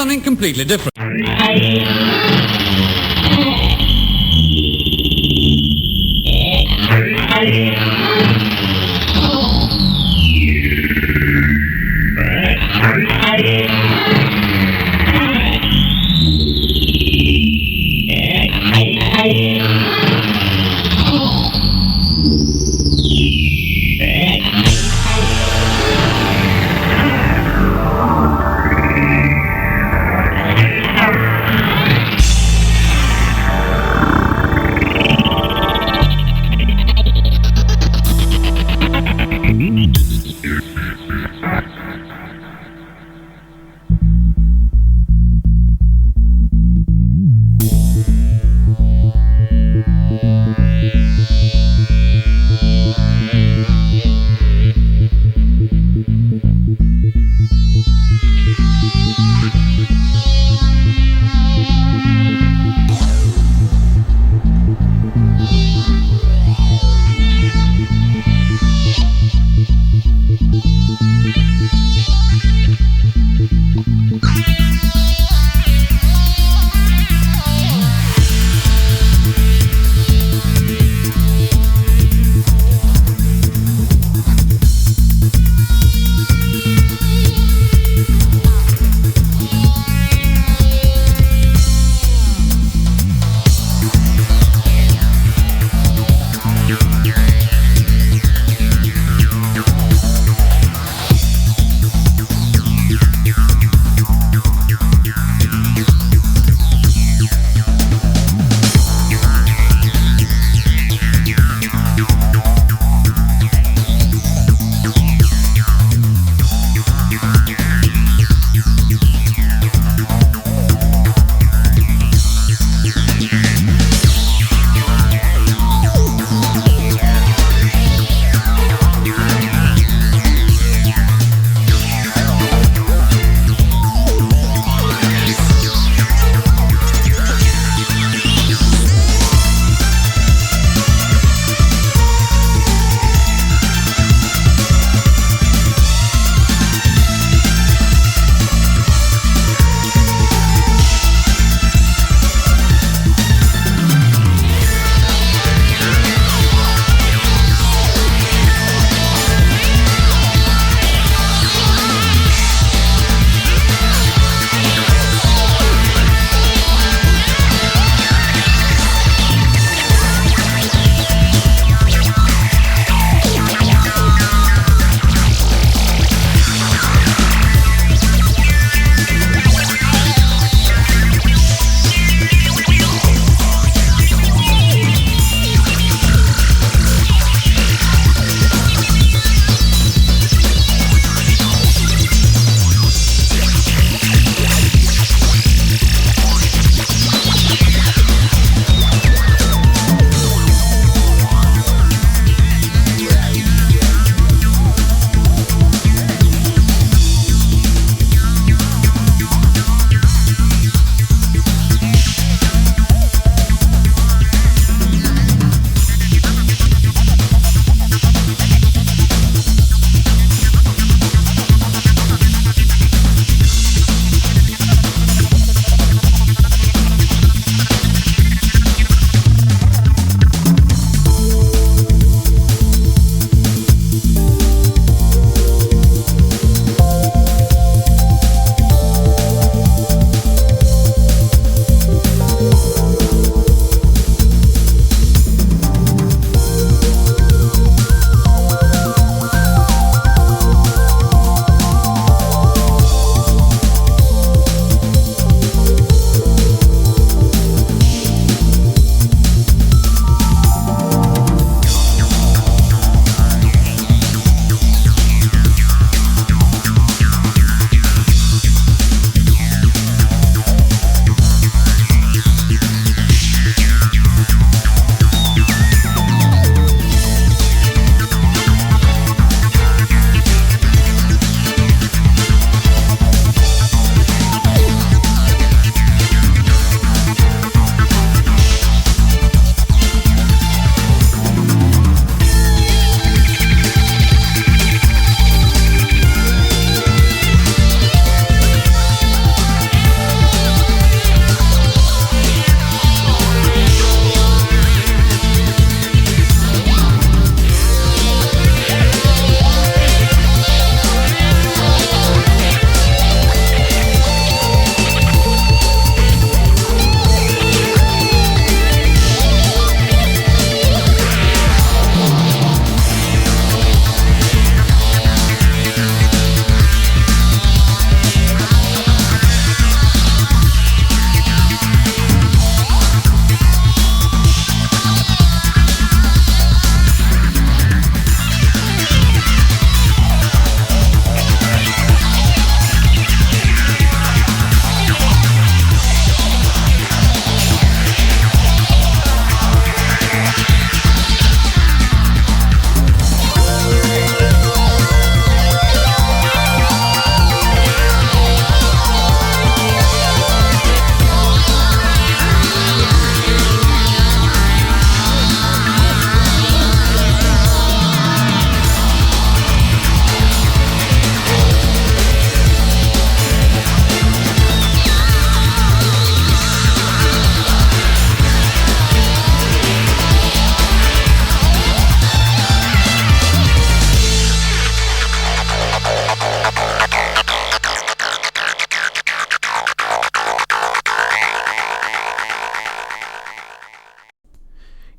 something completely different.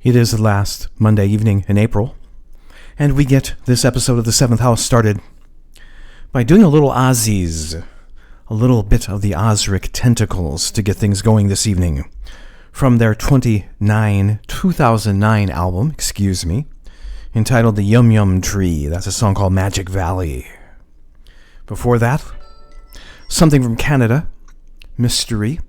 It is the last Monday evening in April, and we get this episode of the 7th House started by doing a little Ozzy's, a little bit of the Ozric Tentacles to get things going this evening, from their 2009 album, entitled The Yum Yum Tree. That's a song called Magic Valley. Before that, something from Canada, Mystery,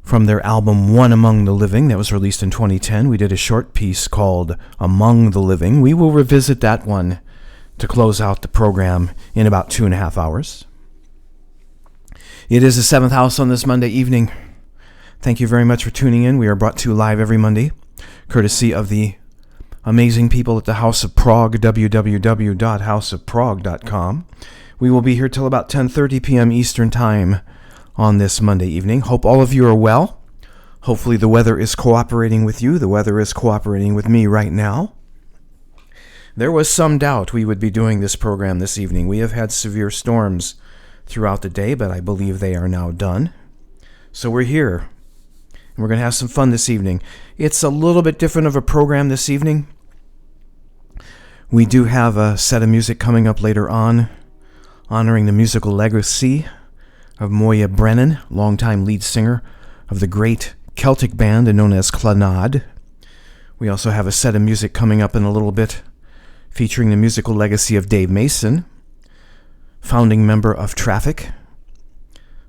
from their album One Among the Living that was released in 2010. We did a short piece called Among the Living. We will revisit that one to close out the program in about 2.5 hours. It is the 7th House on this Monday evening. Thank you very much for tuning in. We are brought to you live every Monday, courtesy of the amazing people at the House of Prague, www.houseofprague.com. We will be here till about 10:30 p.m. Eastern Time on this Monday evening. Hope all of you are well. Hopefully the weather is cooperating with you. The weather is cooperating with me right now. There was some doubt we would be doing this program this evening. We have had severe storms throughout the day, but I believe they are now done. So we're here, and we're going to have some fun this evening. It's a little bit different of a program this evening. We do have a set of music coming up later on, honoring the musical legacy of Moya Brennan, longtime lead singer of the great Celtic band known as Clannad. We also have a set of music coming up in a little bit featuring the musical legacy of Dave Mason, founding member of Traffic.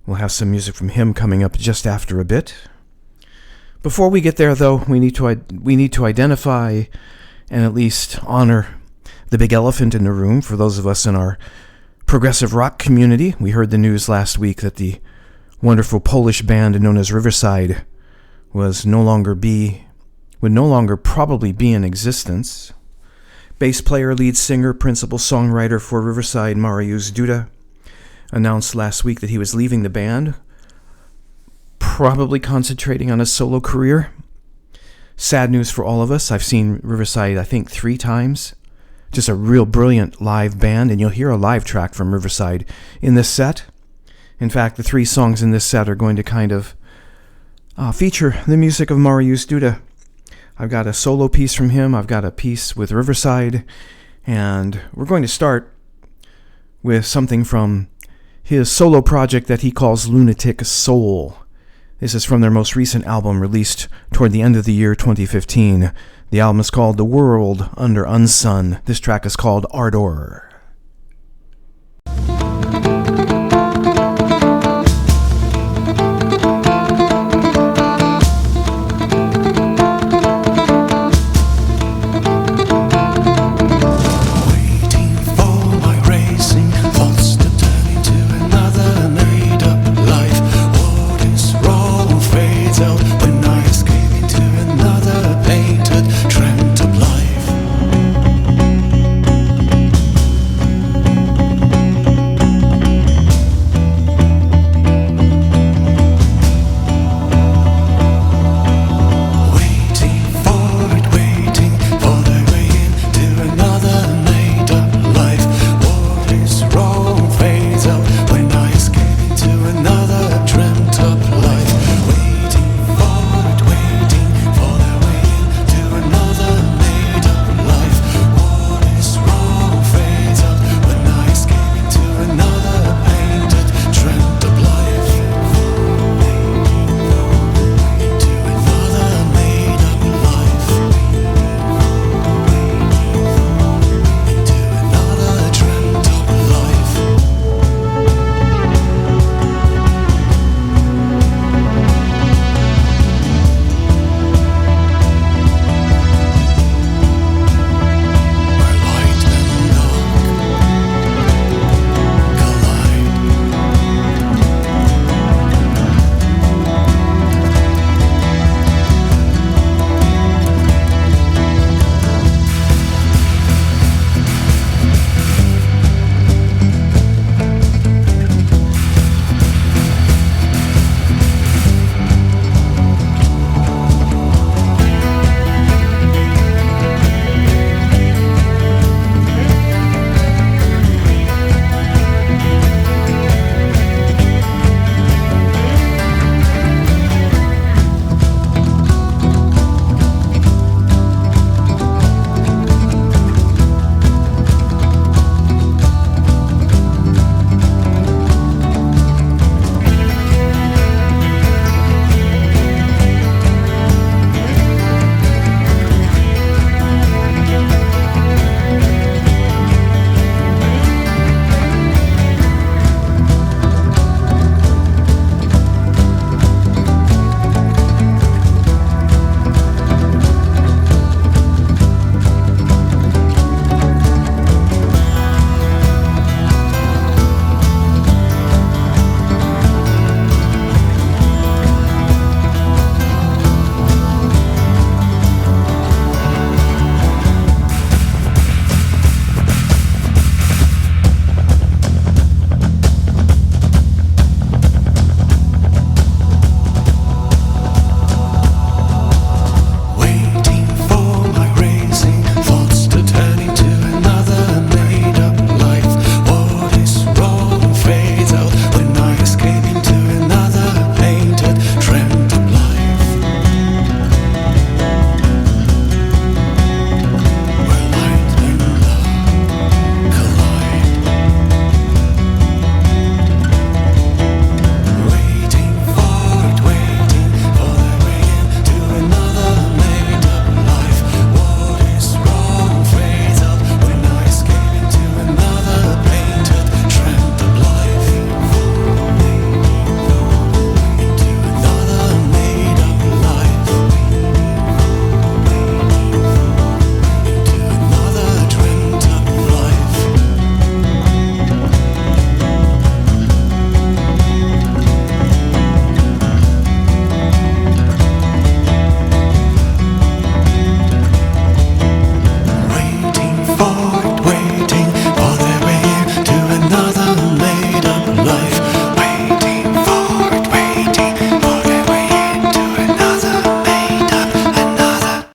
We'll have some music from him coming up just after a bit. Before we get there, though, we need to identify and at least honor the big elephant in the room for those of us in our progressive rock community. We heard the news last week that the wonderful Polish band known as Riverside would no longer probably be in existence. Bass player, lead singer, principal songwriter for Riverside, Mariusz Duda, announced last week that he was leaving the band, probably concentrating on a solo career. Sad news for all of us. I've seen Riverside, I think, 3 times. Just a real brilliant live band, and you'll hear a live track from Riverside in this set. In fact, the 3 songs in this set are going to kind of feature the music of Mariusz Duda. I've got a solo piece from him, I've got a piece with Riverside, and we're going to start with something from his solo project that he calls Lunatic Soul. This is from their most recent album released toward the end of the year 2015. The album is called The World Under Unsun. This track is called Ardour. Trend of life.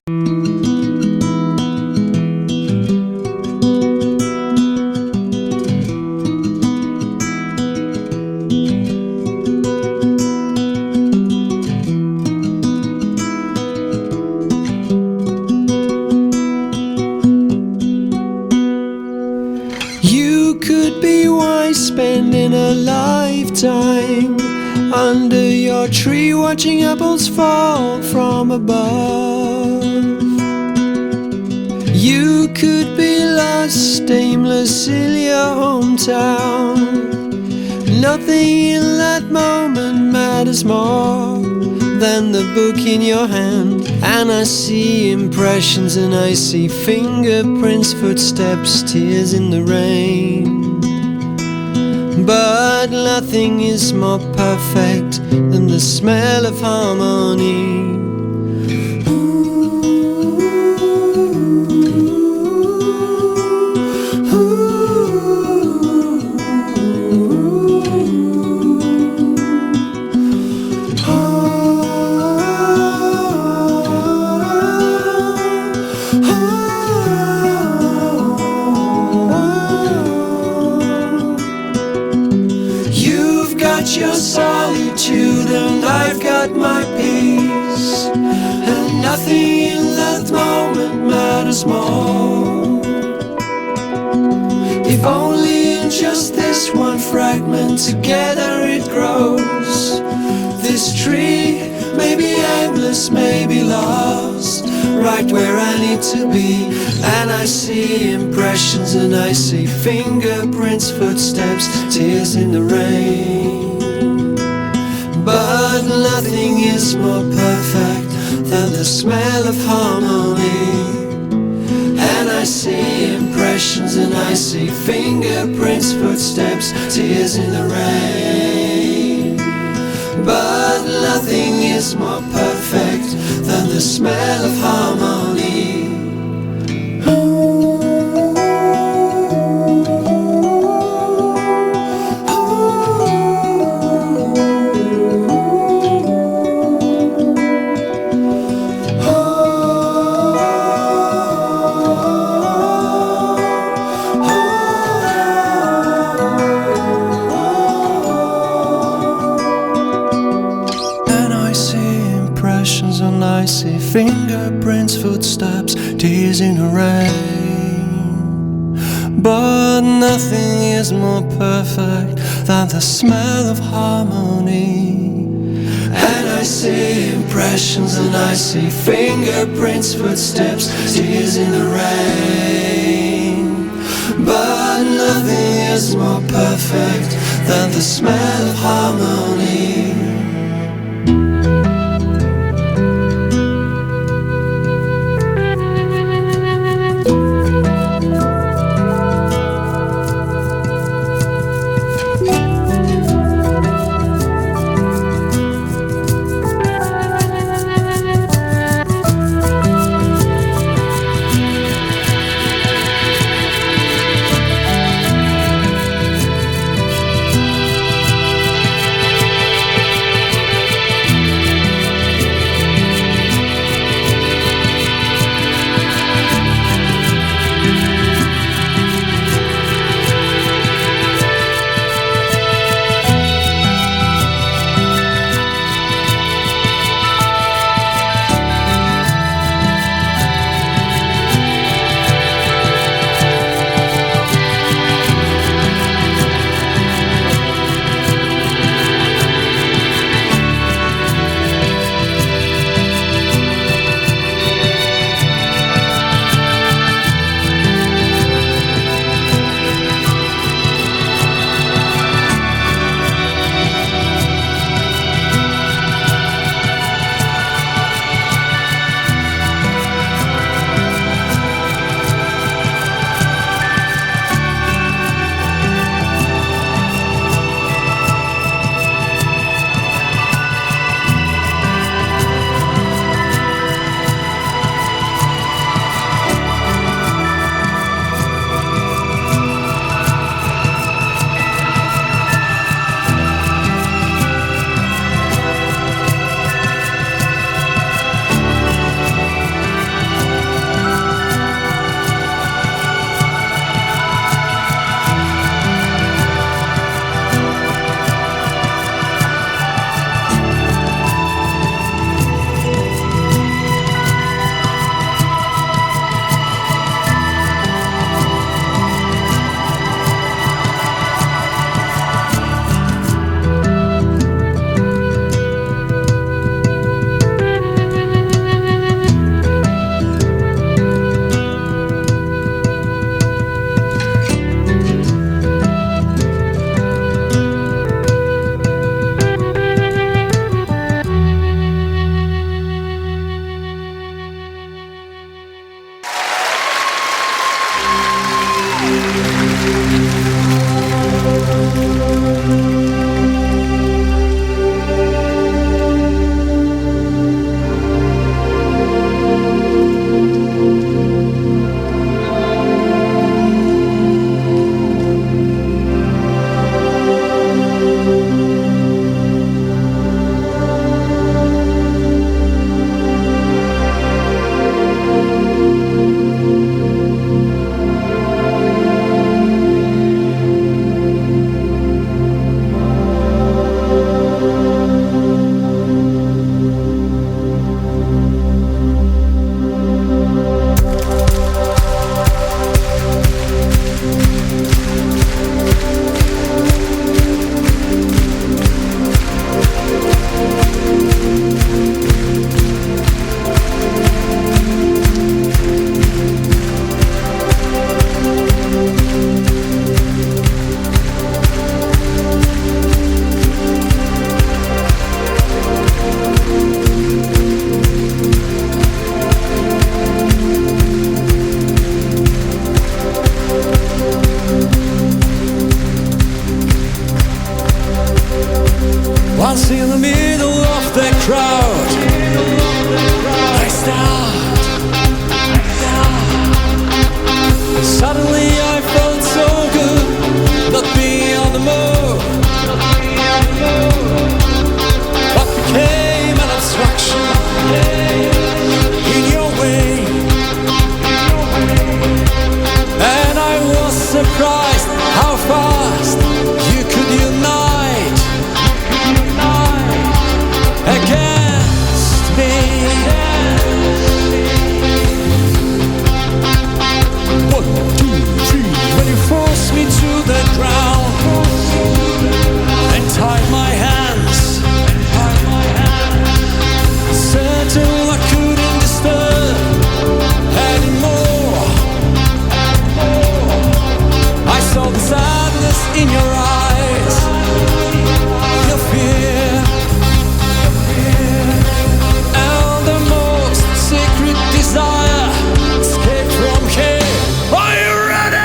You could be wise, spending a lifetime under your tree, watching apples fall from above. You could be lost, aimless in your hometown. Nothing in that moment matters more than the book in your hand. And I see impressions and I see fingerprints, footsteps, tears in the rain. But nothing is more perfect than the smell of harmony. Your solitude and I've got my peace, and nothing in that moment matters more. If only in just this one fragment together it grows. This tree may be aimless, may be lost, right where I need to be. And I see impressions and I see fingerprints, footsteps, tears in the rain. But nothing is more perfect than the smell of harmony. And I see impressions and I see fingerprints, footsteps, tears in the rain. But nothing is more perfect than the smell of harmony. I see fingerprints, footsteps, tears in the rain. But nothing is more perfect than the smell of harmony. And I see impressions and I see fingerprints, footsteps, tears in the rain. But nothing is more perfect than the smell of harmony. in your eyes, your fear, and the most secret desire. Escape from here. Are you ready?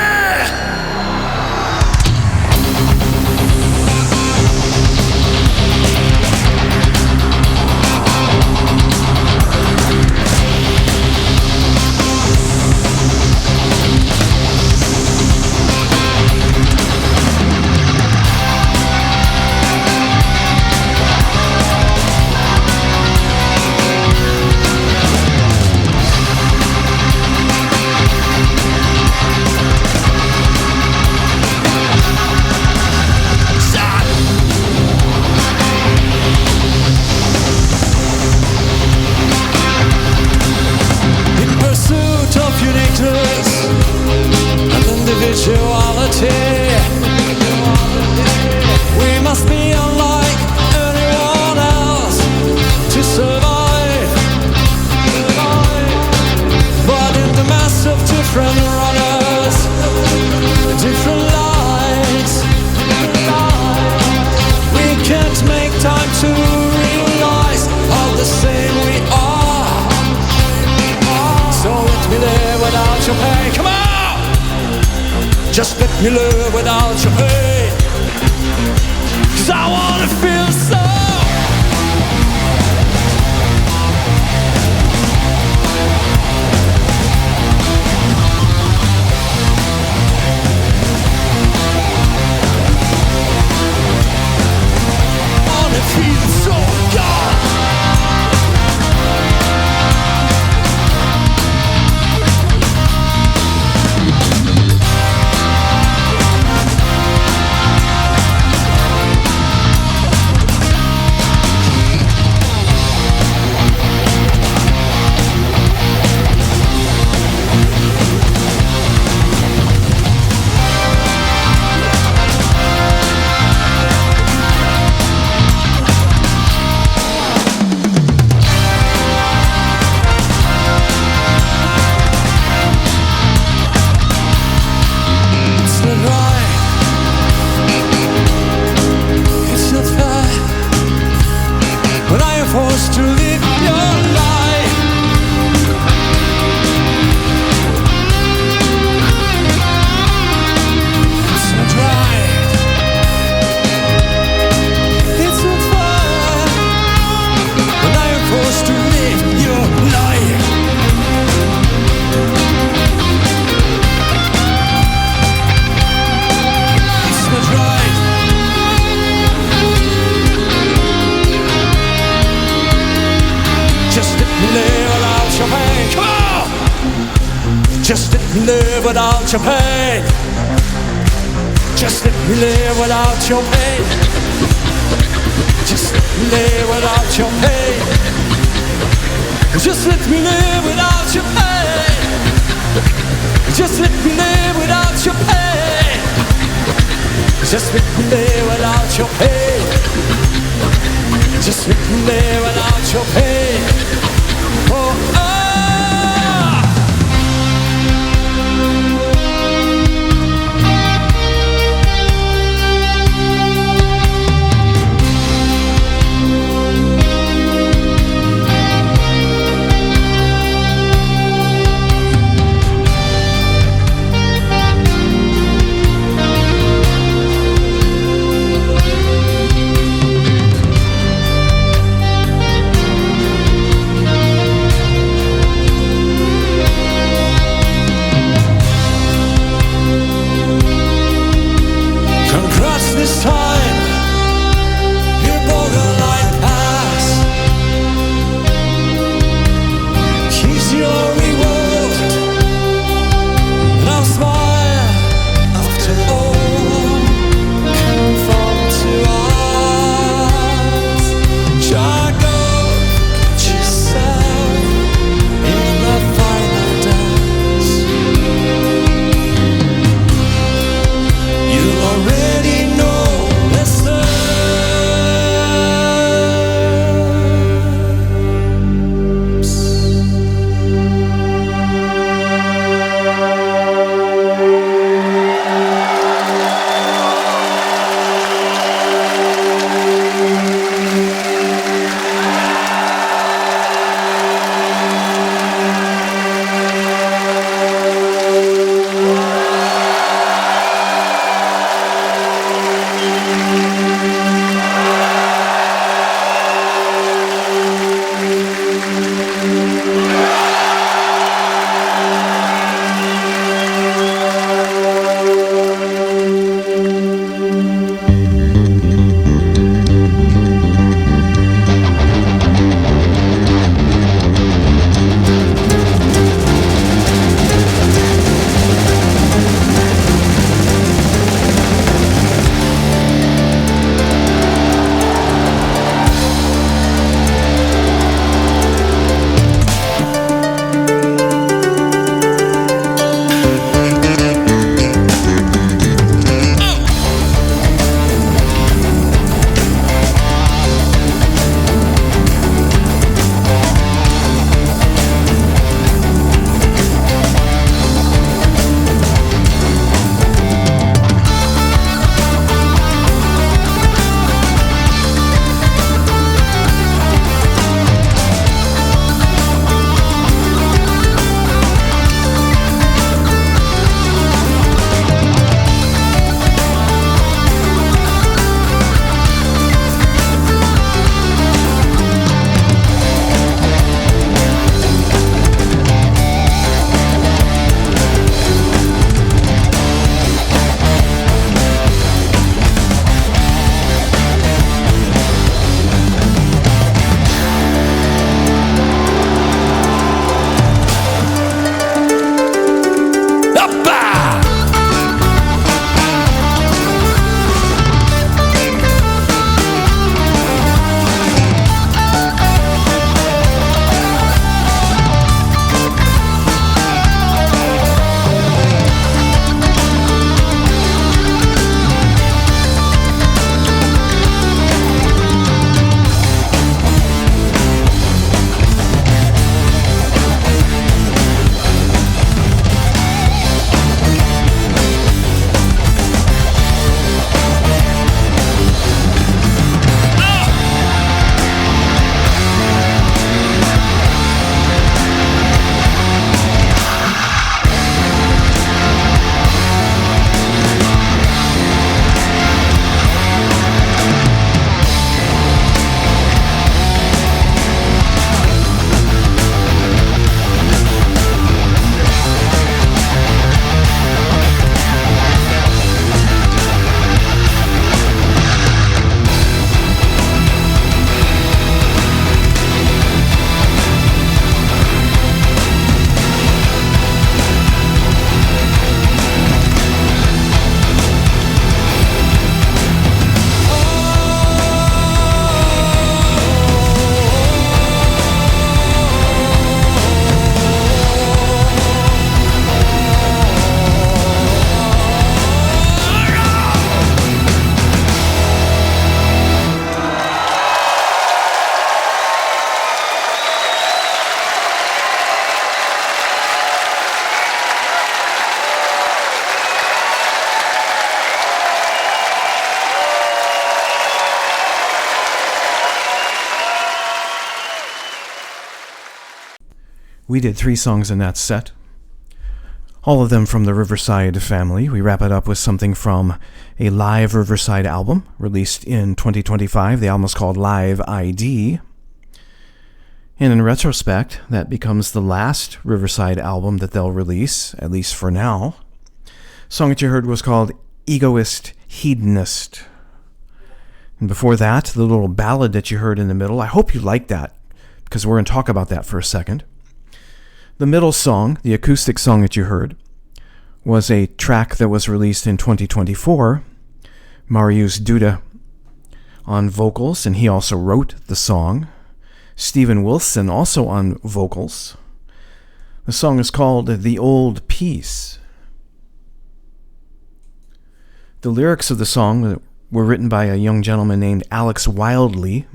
And individuality, we must be unlike anyone else to survive. But in the mass of different runners, different lives, we can't make time to realize how the same we are. So let me live without your pain. Come on! Just let me live without your pain. 'Cause I wanna feel so. I wanna feel so good. Just let me live without your pain. Just let me live without your pain. Just let me live without your pain. Just let me live without your pain. Just let me live without your pain. Just let me live without your pain. Just let me live without your pain. Oh, oh. We did 3 songs in that set, all of them from the Riverside family. We wrap it up with something from a live Riverside album released in 2025. The album is called Live ID. And in retrospect, that becomes the last Riverside album that they'll release, at least for now. The song that you heard was called Egoist, Hedonist. And before that, the little ballad that you heard in the middle, I hope you liked that, because we're going to talk about that for a second. The middle song, the acoustic song that you heard, was a track that was released in 2024. Mariusz Duda on vocals, and he also wrote the song. Steven Wilson also on vocals. The song is called The Old Peace. The lyrics of the song were written by a young gentleman named Alex Wildley.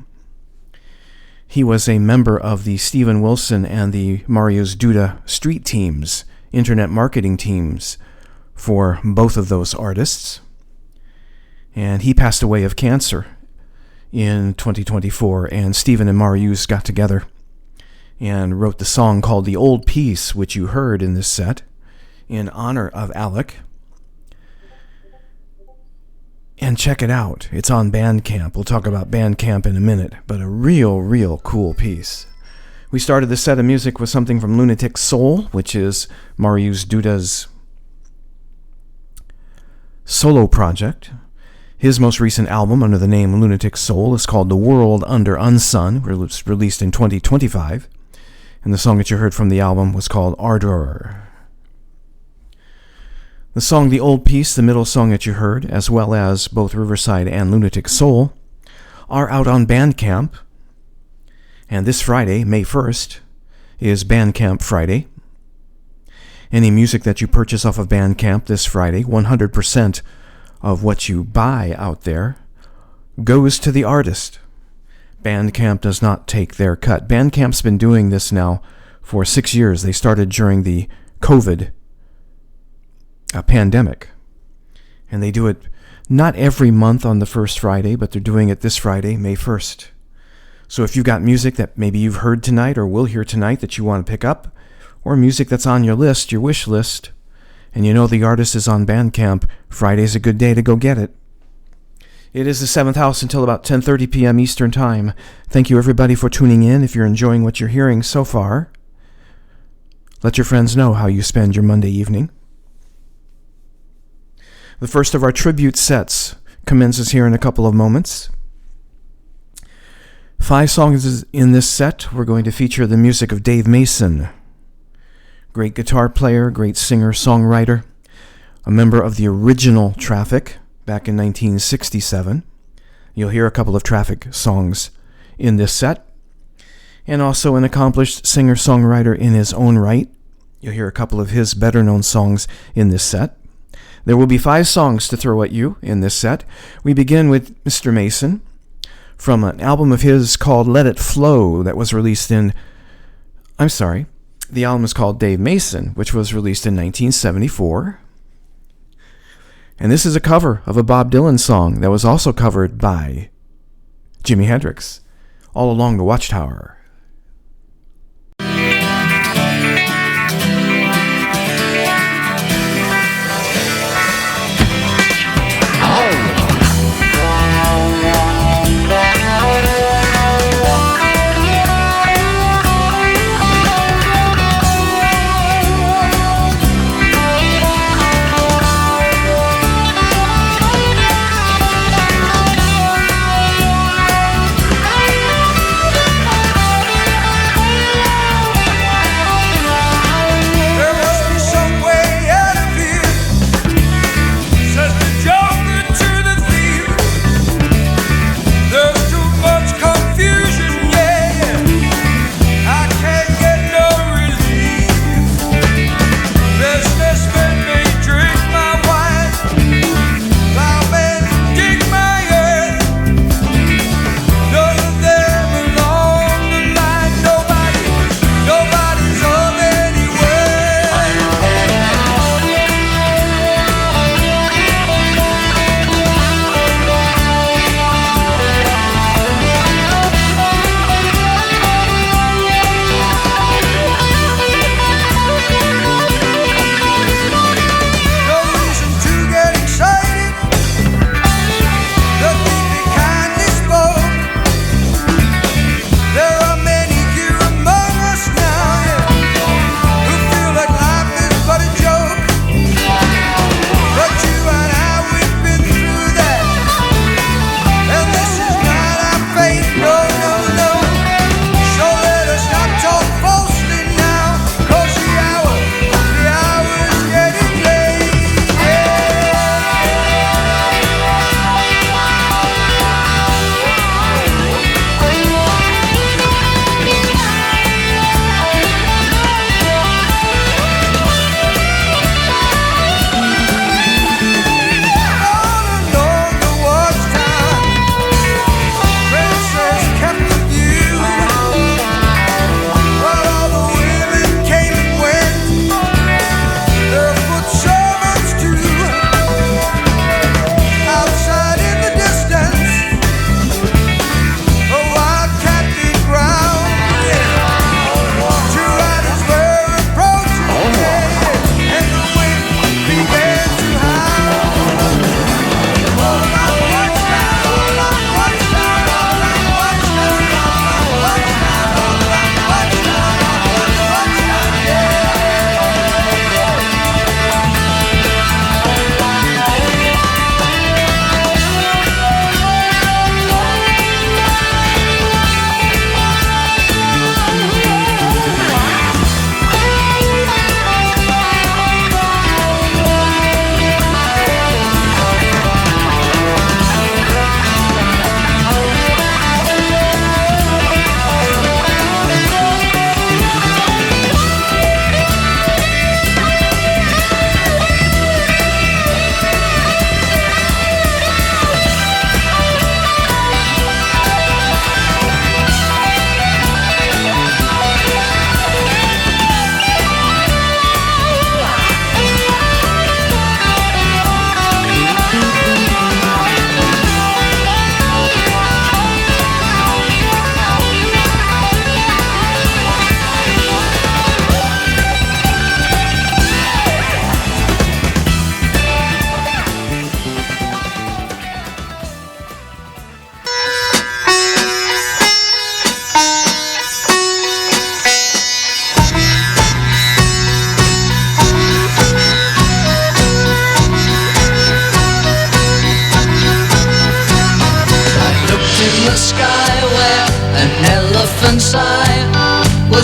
He was a member of the Steven Wilson and the Mariusz Duda street teams, internet marketing teams for both of those artists. And he passed away of cancer in 2024, and Steven and Mariusz got together and wrote the song called The Old Peace, which you heard in this set, in honor of Alec. And check it out. It's on Bandcamp. We'll talk about Bandcamp in a minute, but a real cool piece. We started the set of music with something from Lunatic Soul, which is Mariusz Duda's solo project. His most recent album under the name Lunatic Soul is called The World Under Unsun, released in 2025. And the song that you heard from the album was called Ardour. The song The Old Peace, the middle song that you heard, as well as both Riverside and Lunatic Soul, are out on Bandcamp. And this Friday, May 1st, is Bandcamp Friday. Any music that you purchase off of Bandcamp this Friday, 100% of what you buy out there goes to the artist. Bandcamp does not take their cut. Bandcamp's been doing this now for 6 years. They started during the COVID pandemic. And they do it not every month on the first Friday, but they're doing it this Friday, May 1st. So if you've got music that maybe you've heard tonight or will hear tonight that you want to pick up, or music that's on your list, your wish list, and you know the artist is on Bandcamp, Friday's a good day to go get it. It is the 7th house until about 10:30 p.m. Eastern Time. Thank you everybody for tuning in. If you're enjoying what you're hearing so far, let your friends know how you spend your Monday evening. The first of our tribute sets commences here in a couple of moments. 5 songs in this set. We're going to feature the music of Dave Mason. Great guitar player, great singer-songwriter, a member of the original Traffic back in 1967. You'll hear a couple of Traffic songs in this set. And also an accomplished singer-songwriter in his own right. You'll hear a couple of his better-known songs in this set. There will be 5 songs to throw at you in this set. We begin with Mr. Mason from an album of his called Let It Flow that was released in... The album is called Dave Mason, which was released in 1974. And this is a cover of a Bob Dylan song that was also covered by Jimi Hendrix, All Along the Watchtower.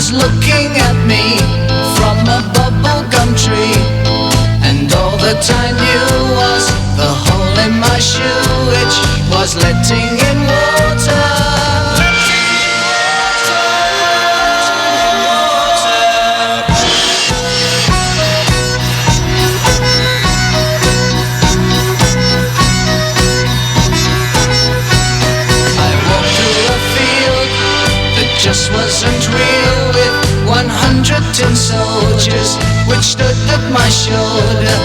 was looking at me from a bubblegum tree, and all the time you was the hole in my shoe, which was letting in water. Just wasn't real, with 100 tin soldiers which stood at my shoulder,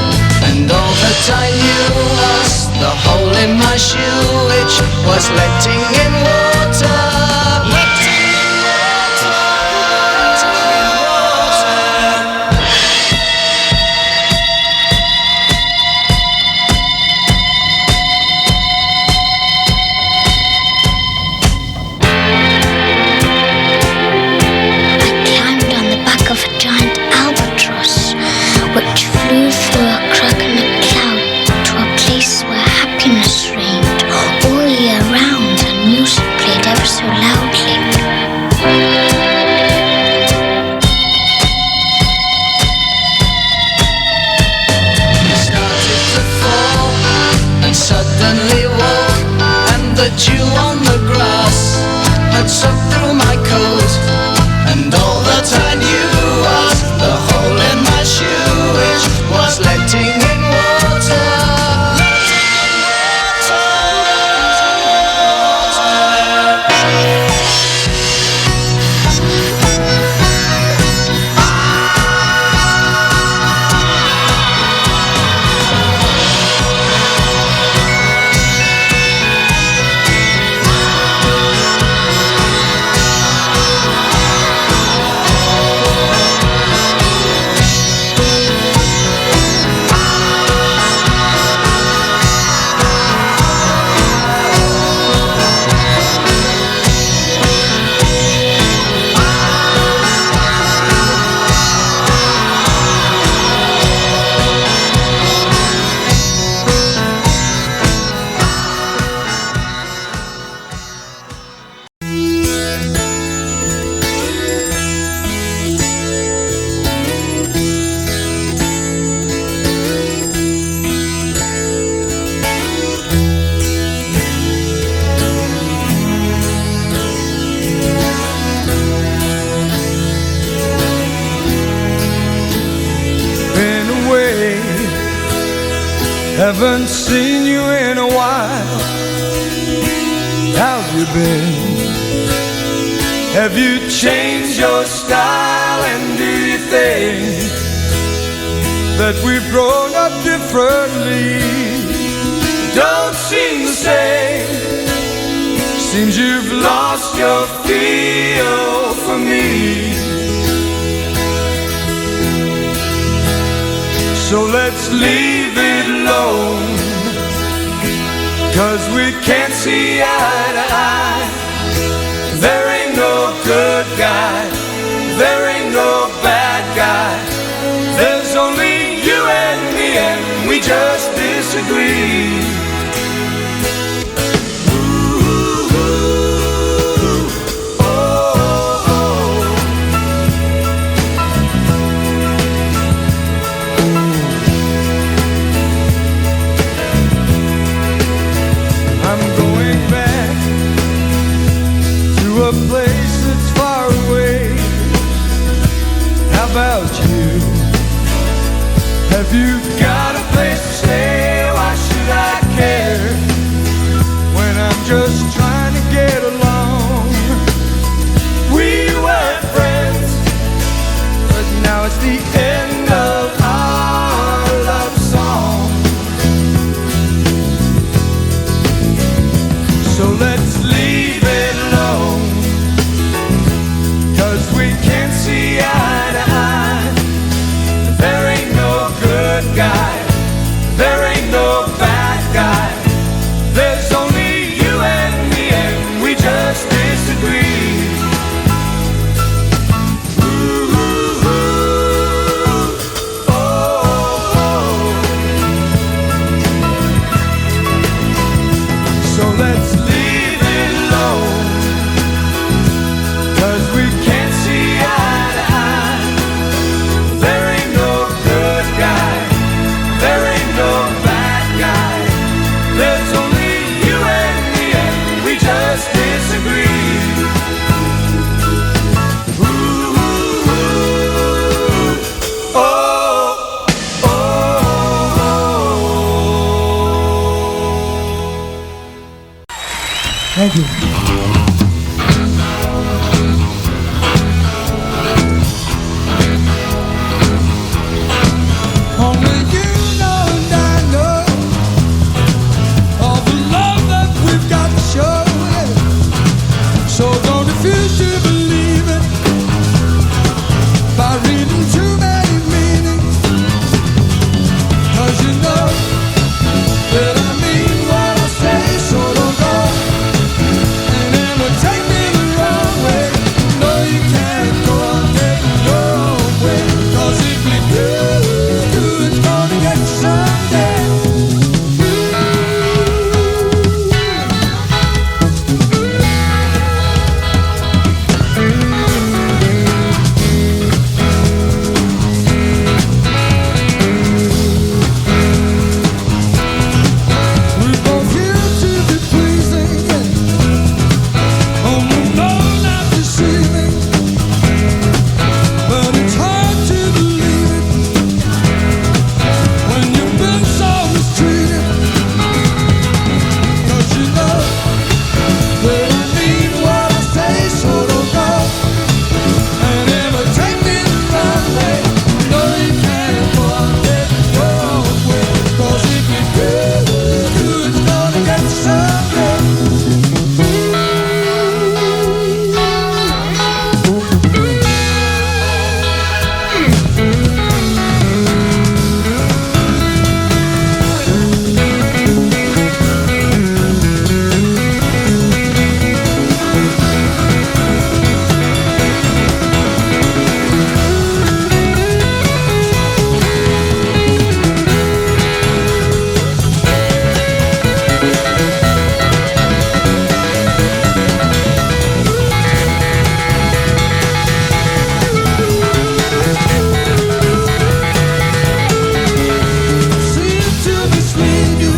and all the time you was the hole in my shoe, which was letting in water. Which flew through a crack in the cloud to a place where happiness reigned all year round, and music played ever so loudly. It started to fall and suddenly woke, and the dew on the grass had soaked through my coat, and all the time you was the hole in my shoe, which was letting in water. Haven't seen you in a while. How've you been? Have you changed your style? And do you think that we've grown up differently? Don't seem the same. Seems you've lost your feel for me. So let's leave it alone, 'cause we can't see eye to eye. There ain't no good guy, there ain't no bad guy. There's only you and me, and we just disagree. A place that's far away. How about you? Have you got a place to stay? Why should I care when I'm just trying to get along? We were friends, but now it's the end of our love song. So let's leave it alone, 'cause we can't see eye to eye. There ain't no good guy, there ain't no bad guy. There's only you and me, and we just disagree. Ooh, ooh, ooh. Oh, oh. So let's leave it alone, 'cause we can't see eye. Only you know and I know all the love that we've got to show. So don't refuse to believe it by reading too many meanings. 'Cause you know that I mean what I say. So don't go and never take me the wrong way. No, you can't go on getting your own way. 'Cause if we do, it's gonna get you someday. We both used to be pleasing, oh no, not deceiving. But it's hard to believe it when you've been so mistreated. 'Cause you know that I mean what I say. So don't go and ever take me the wrong way. No, you can't go on getting your own way. 'Cause if you do, it's gonna get you someday. Seem to be sweet, you,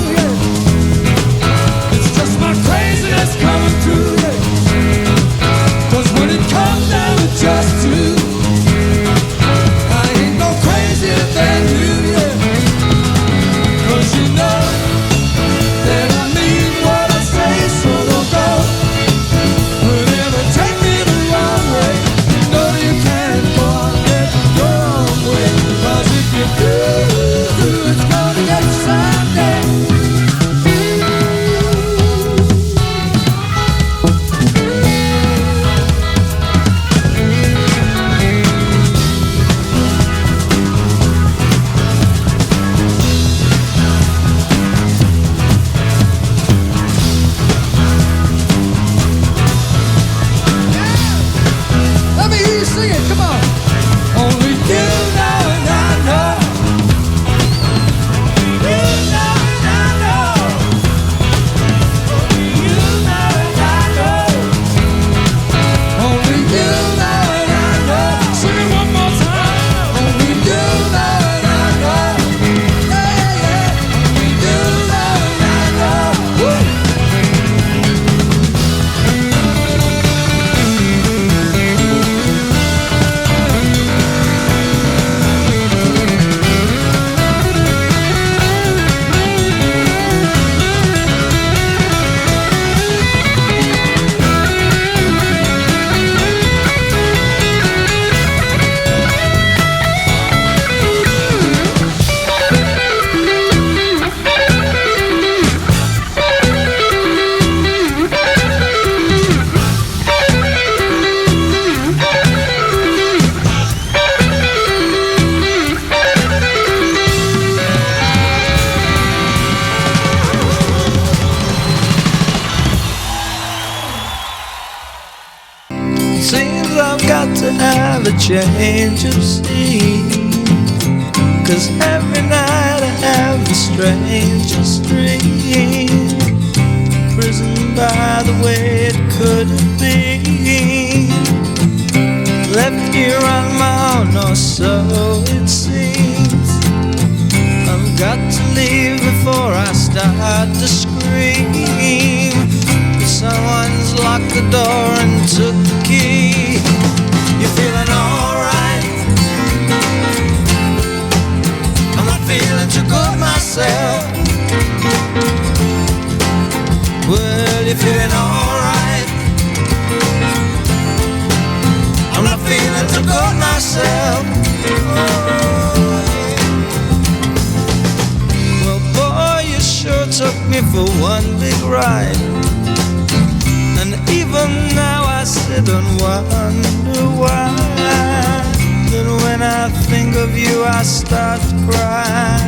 it's just my craziness coming through, 'Cause when it comes down to just two, I ain't no crazier than you, 'Cause you know that I mean what I say. So don't go and ever take me the wrong way. No, you can't go on getting your own way. 'Cause if you do, it's gonna get you someday. Let me hear you sing it, come on. Only you know and I know. You know and I know. Only you know and I know. Only you know and I know. Sing it one more time. Only you know and I know. Yeah, yeah. Only you know and I know. Woo. Seems I've got to have a change of scene, 'cause every night I have the strangest dream. Prisoned by the way it could have been, left here on my own, or so it seems. I've got to leave before I start to scream. Someone's locked the door and took the key. You feeling alright? I'm not feeling too good myself. Well, you feeling alright? right. And even now I sit and wonder why. Then when I think of you I start to cry.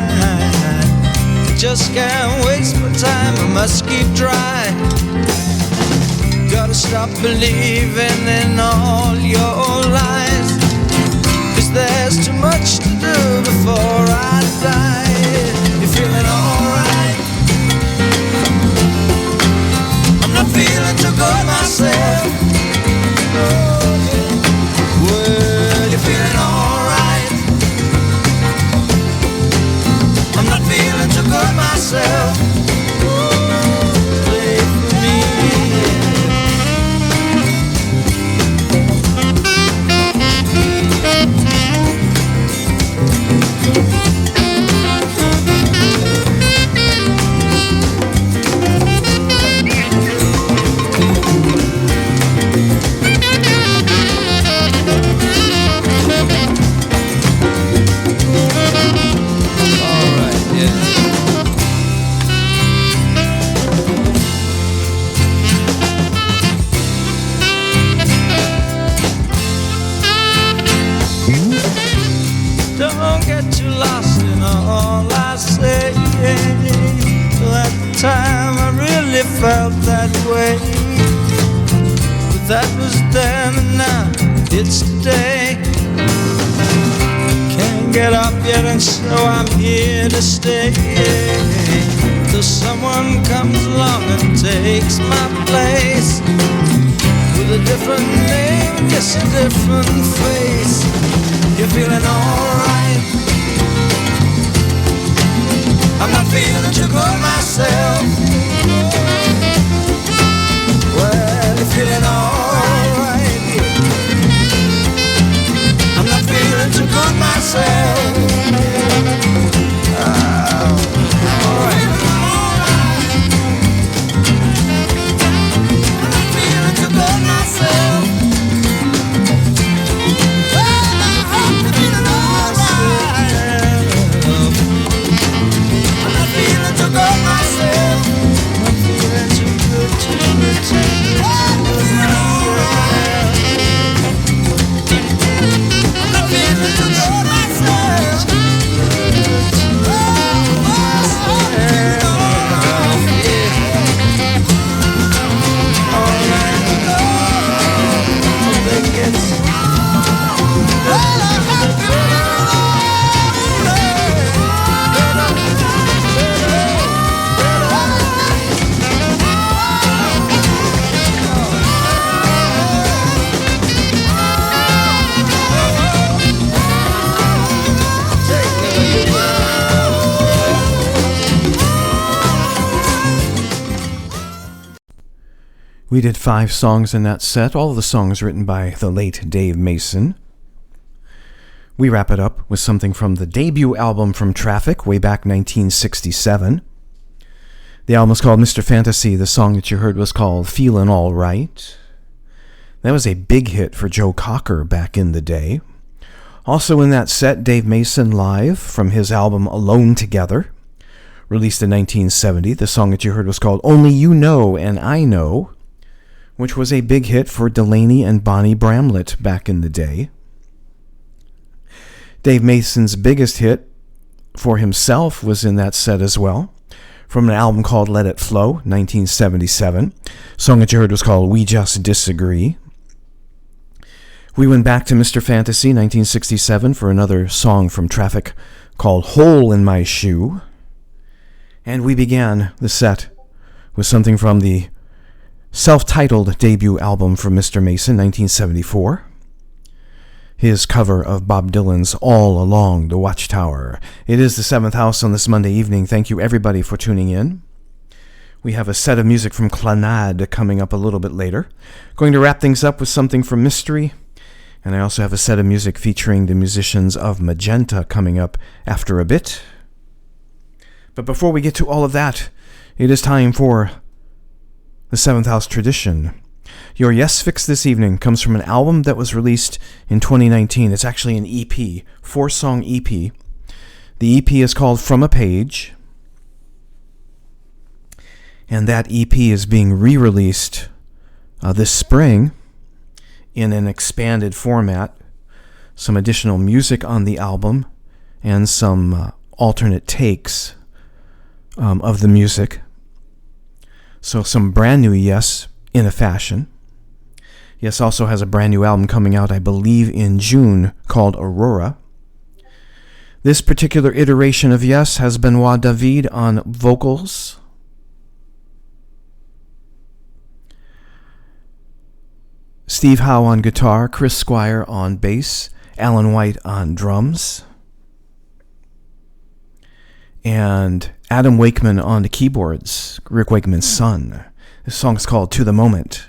I just can't waste my time, I must keep trying. Gotta stop believing in all your lies, 'cause there's too much to do before I die. You're feeling alright? I'm not feeling too good myself. Well, you're feeling alright? I'm not feeling too good myself. Play for me. Don't get too lost in all I say. Well, at the time I really felt that way, but that was then and now it's today. Can't get up yet and so I'm here to stay, till someone comes along and takes my place, with a different name, yes, a different face. You're feeling alright? I'm not feeling too good myself. Well, you're feeling alright? I'm not feeling too good myself. Alright. I'm not feeling too good myself. We did 5 songs in that set, all of the songs written by the late Dave Mason. We wrap it up with something from the debut album from Traffic, way back 1967. The album is called Mr. Fantasy. The song that you heard was called Feelin' All Right. That was a big hit for Joe Cocker back in the day. Also in that set, Dave Mason live from his album Alone Together, released in 1970. The song that you heard was called Only You Know and I Know, which was a big hit for Delaney and Bonnie Bramlett back in the day. Dave Mason's biggest hit for himself was in that set as well, from an album called Let It Flow, 1977. The song that you heard was called We Just Disagree. We went back to Mr. Fantasy, 1967, for another song from Traffic called Hole in My Shoe. And we began the set with something from the self-titled debut album from Mr. Mason, 1974. His cover of Bob Dylan's All Along the Watchtower. It is the 7th House on this Monday evening. Thank you everybody for tuning in. We have a set of music from Clannad coming up a little bit later. Going to wrap things up with something from Mystery. And I also have a set of music featuring the musicians of Magenta coming up after a bit. But before we get to all of that, it is time for the 7th House Tradition. Your Yes Fix this evening comes from an album that was released in 2019. It's actually an EP, 4-song EP. The EP is called From a Page. And that EP is being re-released this spring in an expanded format. Some additional music on the album and some alternate takes of the music. So some brand new Yes in a fashion. Yes also has a brand new album coming out, I believe, in June called Aurora. This particular iteration of Yes has Benoit David on vocals. Steve Howe on guitar, Chris Squire on bass, Alan White on drums, and Adam Wakeman on the keyboards, Rick Wakeman's son. This song is called To the Moment.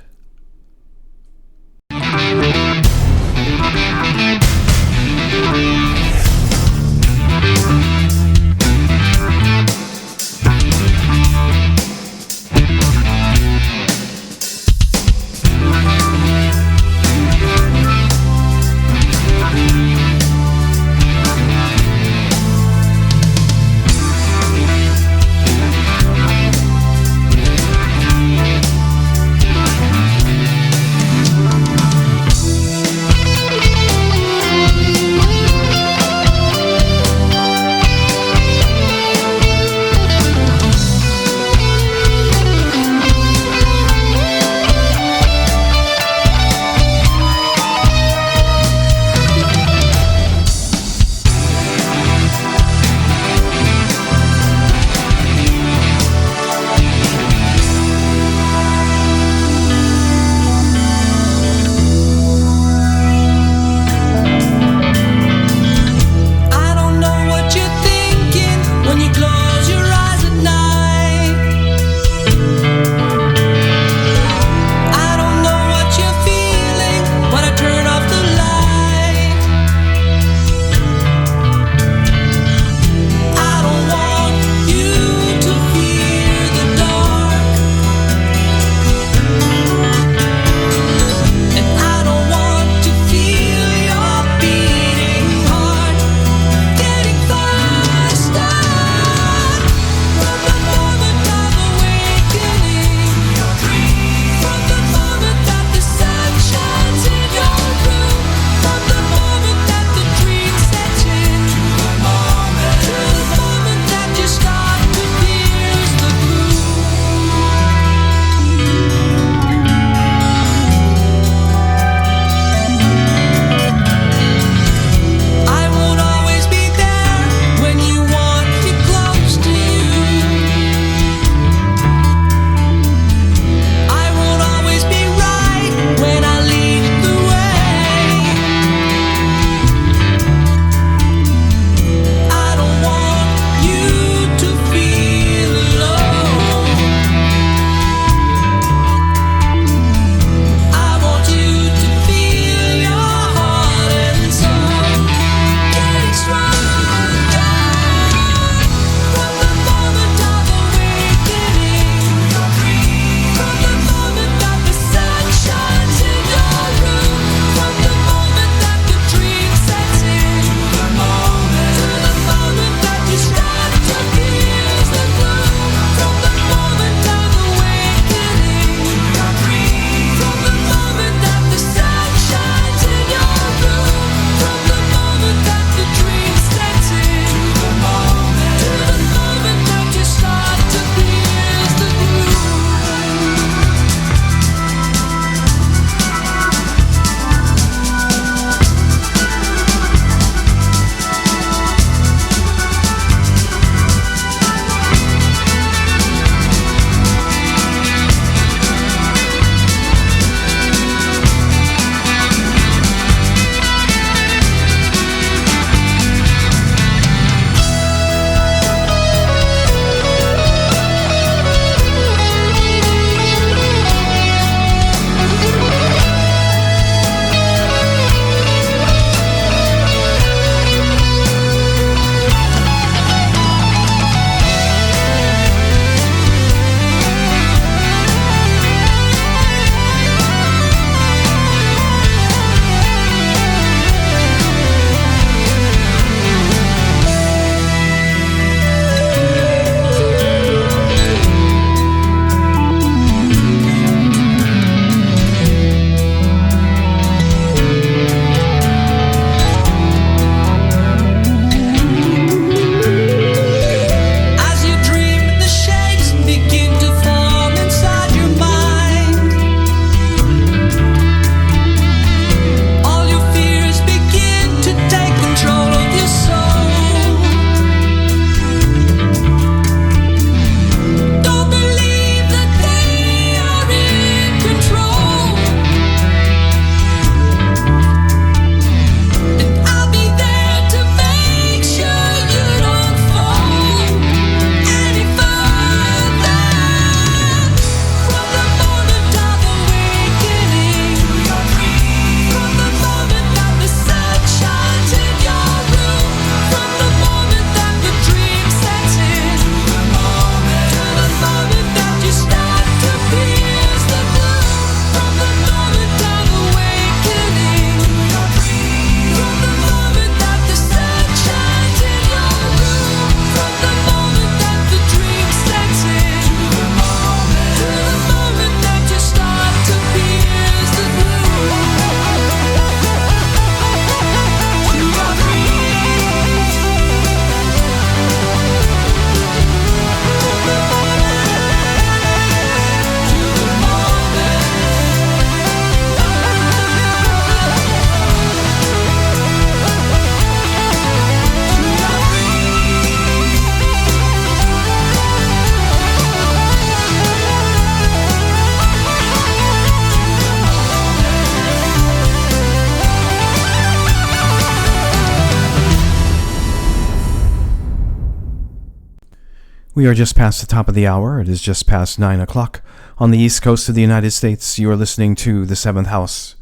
We are just past the top of the hour. It is just past 9 o'clock on the east coast of the United States. You are listening to The Seventh House,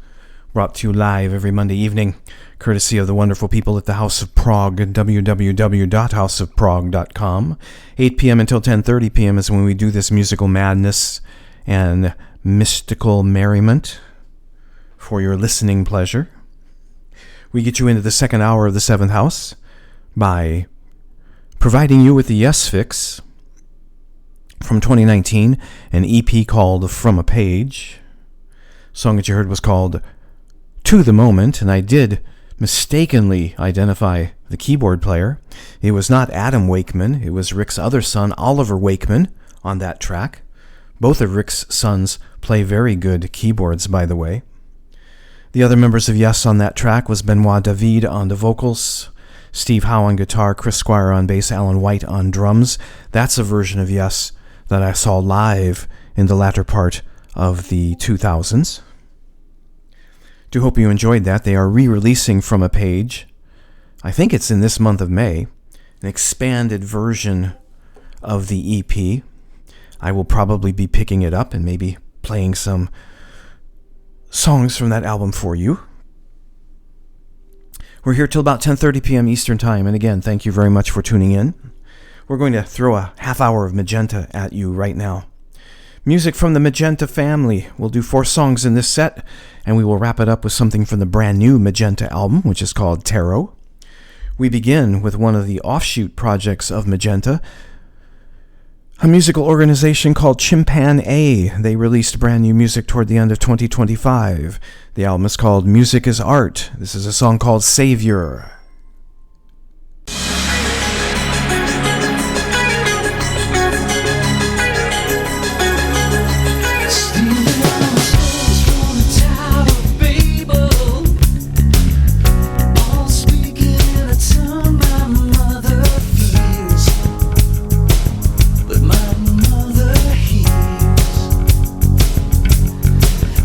brought to you live every Monday evening, courtesy of the wonderful people at the House of Prague, www.houseofprague.com. 8 p.m. until 10:30 p.m. is when we do this musical madness and mystical merriment for your listening pleasure. We get you into the second hour of The Seventh House by providing you with the Yes Fix from 2019, an EP called From a Page. The song that you heard was called To the Moment, and I did mistakenly identify the keyboard player. It was not Adam Wakeman, it was Rick's other son, Oliver Wakeman, on that track. Both of Rick's sons play very good keyboards, by the way. The other members of Yes on that track was Benoit David on the vocals, Steve Howe on guitar, Chris Squire on bass, Alan White on drums. That's a version of Yes that I saw live in the latter part of the 2000s. Do hope you enjoyed that. They are re-releasing From a Page. I think it's in this month of May. An expanded version of the EP. I will probably be picking it up and maybe playing some songs from that album for you. We're here till about 10:30 p.m. Eastern Time, and again, thank you very much for tuning in. We're going to throw a half hour of Magenta at you right now. Music from the Magenta family. We'll do 4 songs in this set, and we will wrap it up with something from the brand new Magenta album, which is called Tarot. We begin with one of the offshoot projects of Magenta, a musical organization called Chimpan A. They released brand new music toward the end of 2025. The album is called Music is Art. This is a song called Saviour.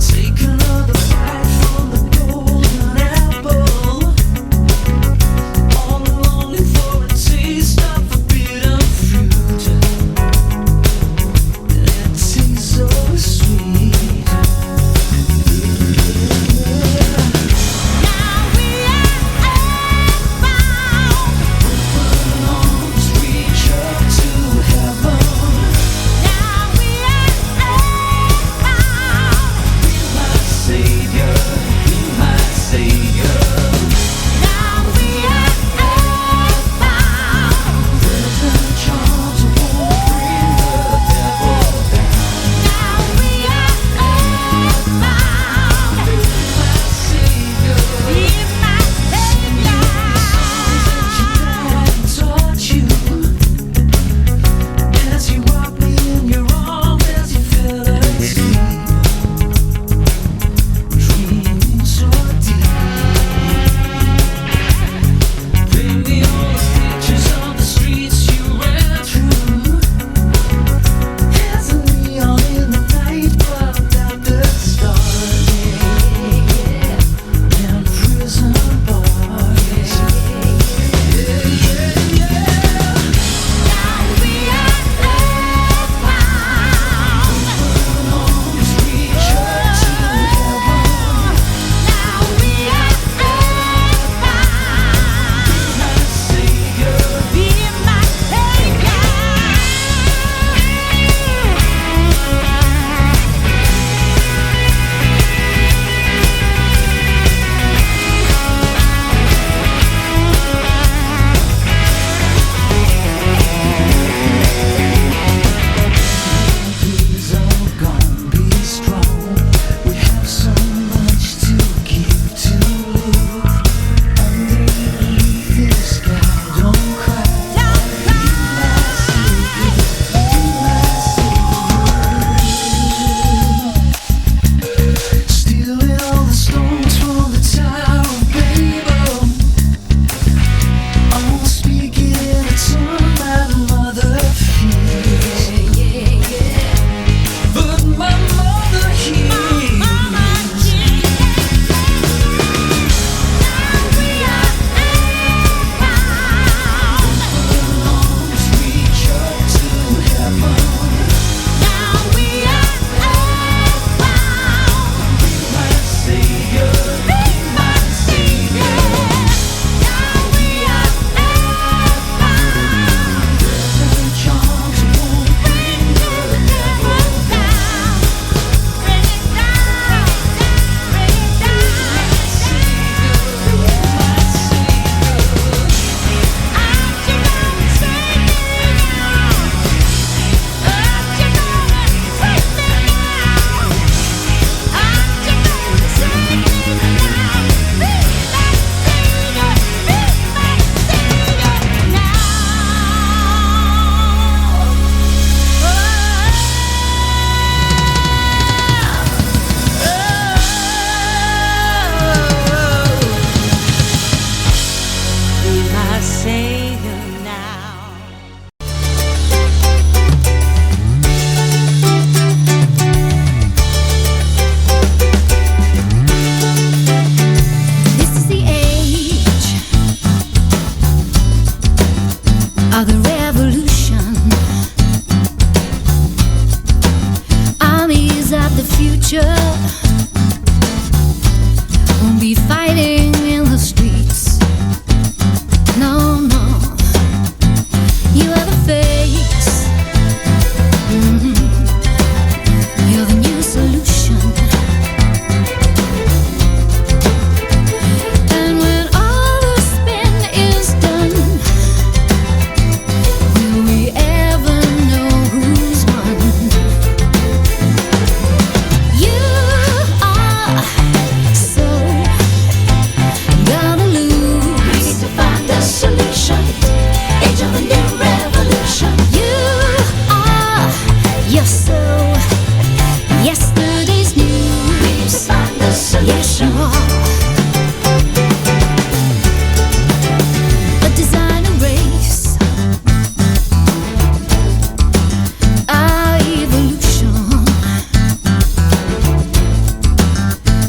Taking all the fight from the golden apple. of the revolution. Armies of the future won't be fighting in the streets. No, no. You are the face. You're the new solution. And when all the spin is done, will we ever know who's won? You are so gonna lose. We need to find a solution. Age of a new revolution. You're so yesterday's news. We need to find a solution. Yes, you are. A designer race, our evolution.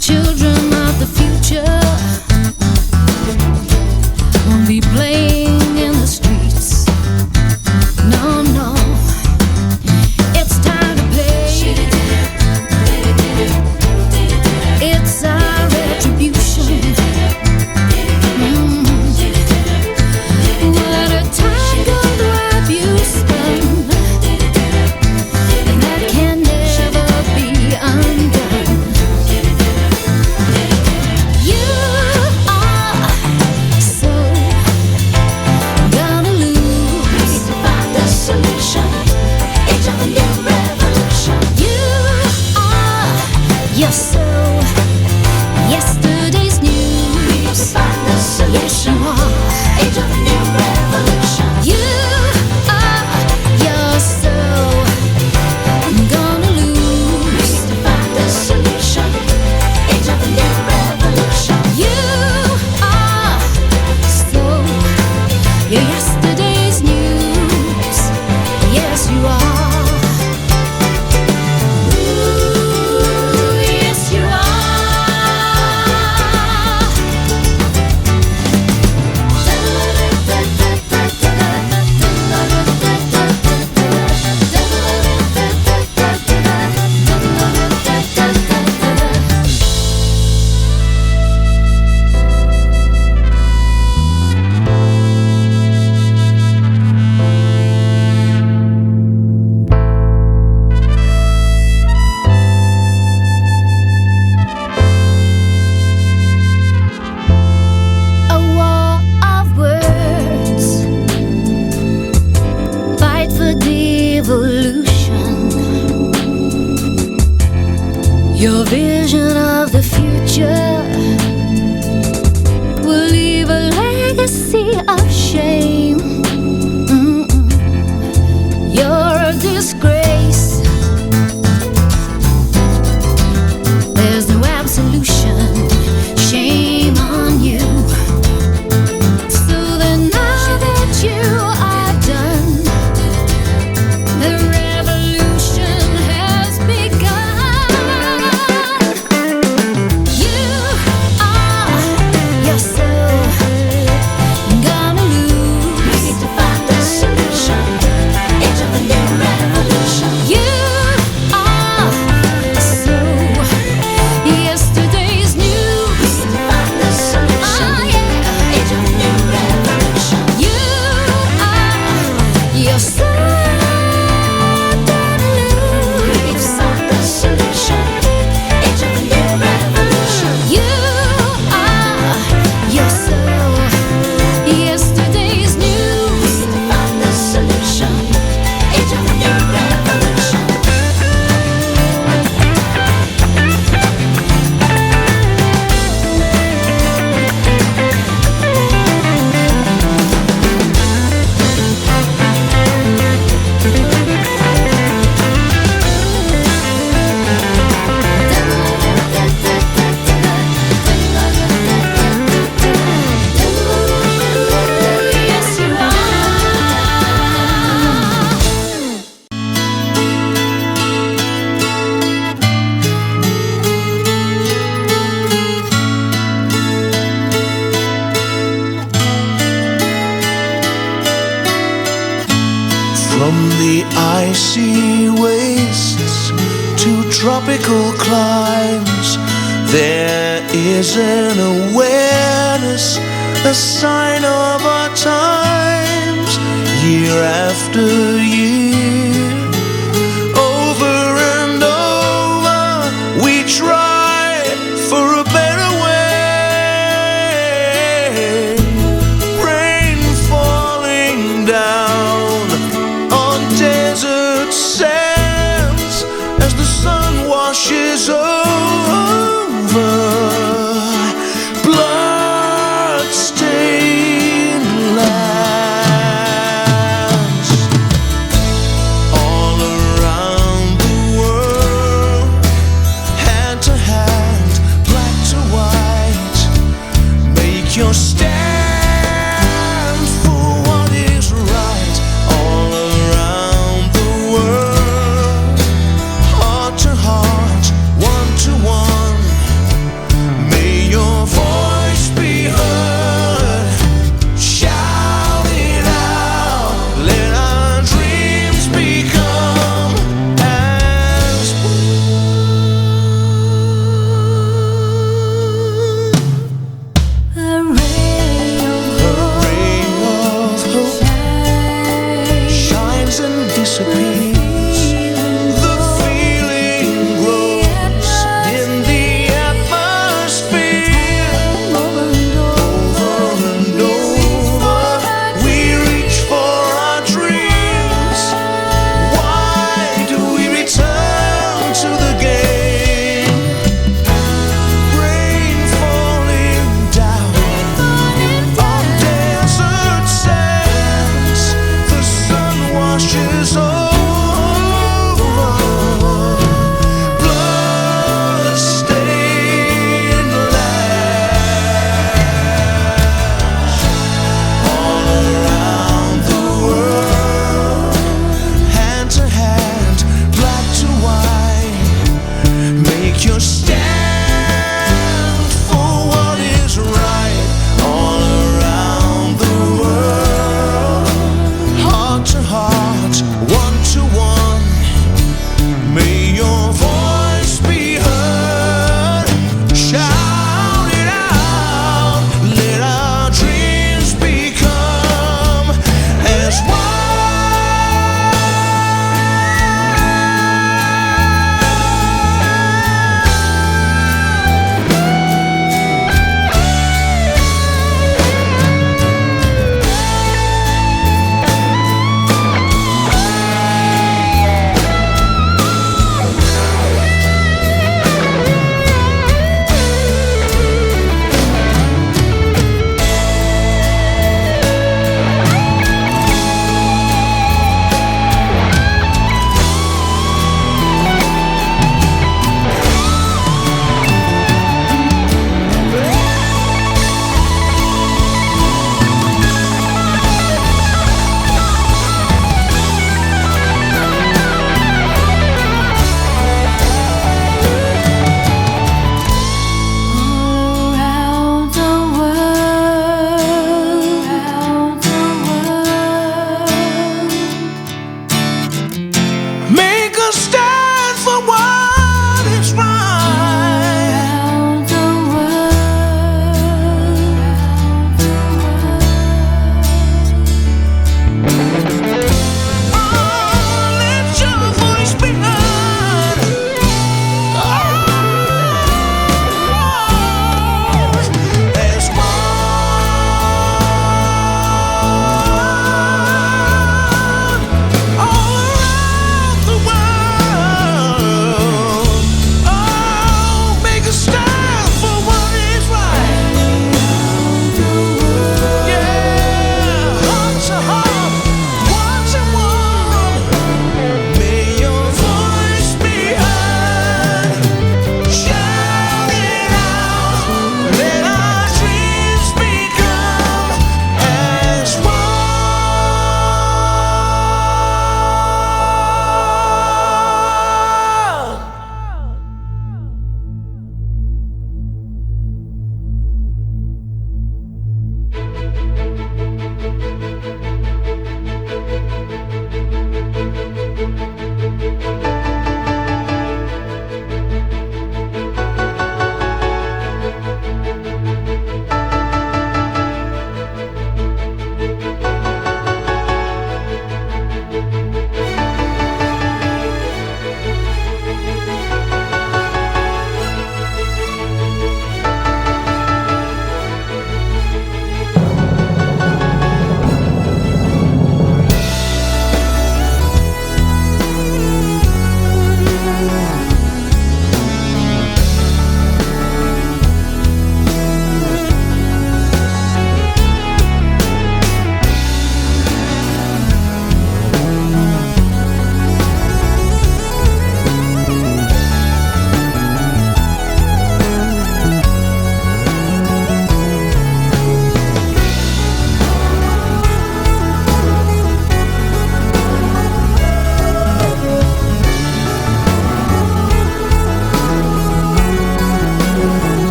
Children of the future won't be playing in the streets. No, no. It's time to play. It's our retribution. What a tangled web you spun, and that can never be undone. You are so gonna lose. We need to find a solution. Age of a new revolution. You're so yesterday's news. We need to find a solution. Yes, you are. Age of a new revolution. You're so gonna lose. We need to find a solution. Age of a new revolution. You are so yesterday's news. Yes, you are. Ooh, yes, you are. A war of words, fight for devolution. Your vision of the future will leave a legacy of shame. You're a disgrace. There's no absolution. Shame on you. So then now that you are done, the revolution has begun. You're so gonna lose. We need to find a solution. Age of a new revolution. From the icy wastes to tropical climes, there is an awareness, a sign of our times. Year after year, over and over, we try for a better way. Rain falling down on desert sands as the sun washes over blood-stained lands.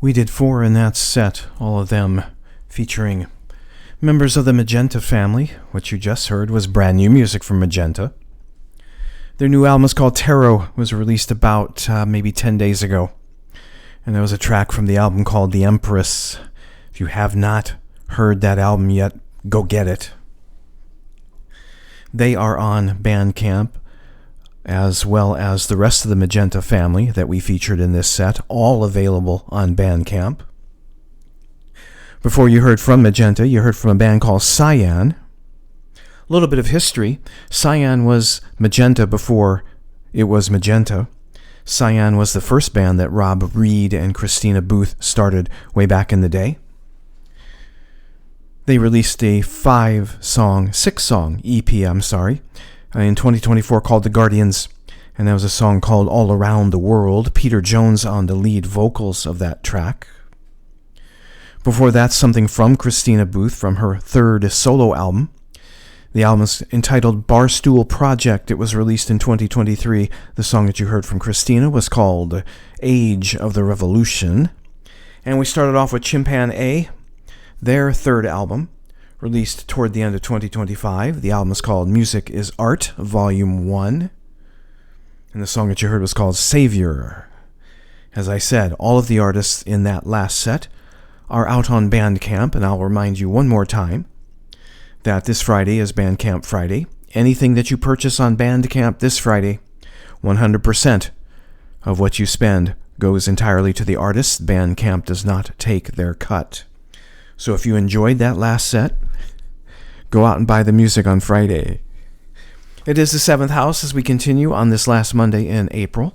We did 4 in that set, all of them featuring members of the Magenta family. What you just heard was brand new music from Magenta. Their new album is called Tarot, was released about maybe 10 days ago. And there was a track from the album called The Empress. If you have not heard that album yet, go get it. They are on Bandcamp, as well as the rest of the Magenta family that we featured in this set, all available on Bandcamp. Before you heard from Magenta, you heard from a band called Cyan. A little bit of history. Cyan was Magenta before it was Magenta. Cyan was the first band that Rob Reed and Christina Booth started way back in the day. They released a 6-song EP, in 2024 called The Guardians, and there was a song called All Around the World. Peter Jones on the lead vocals of that track. Before that, something from Christina Booth from her 3rd solo album. The album is entitled Barstool Project. It was released in 2023. The song that you heard from Christina was called Age of the Revolution. And we started off with Chimpan A, their 3rd album, released toward the end of 2025. The album is called Music is Art, Volume 1. And the song that you heard was called Saviour. As I said, all of the artists in that last set are out on Bandcamp, and I'll remind you one more time that this Friday is Bandcamp Friday. Anything that you purchase on Bandcamp this Friday, 100% of what you spend goes entirely to the artists. Bandcamp does not take their cut. So if you enjoyed that last set, go out and buy the music on Friday. It is the 7th house as we continue on this last Monday in April.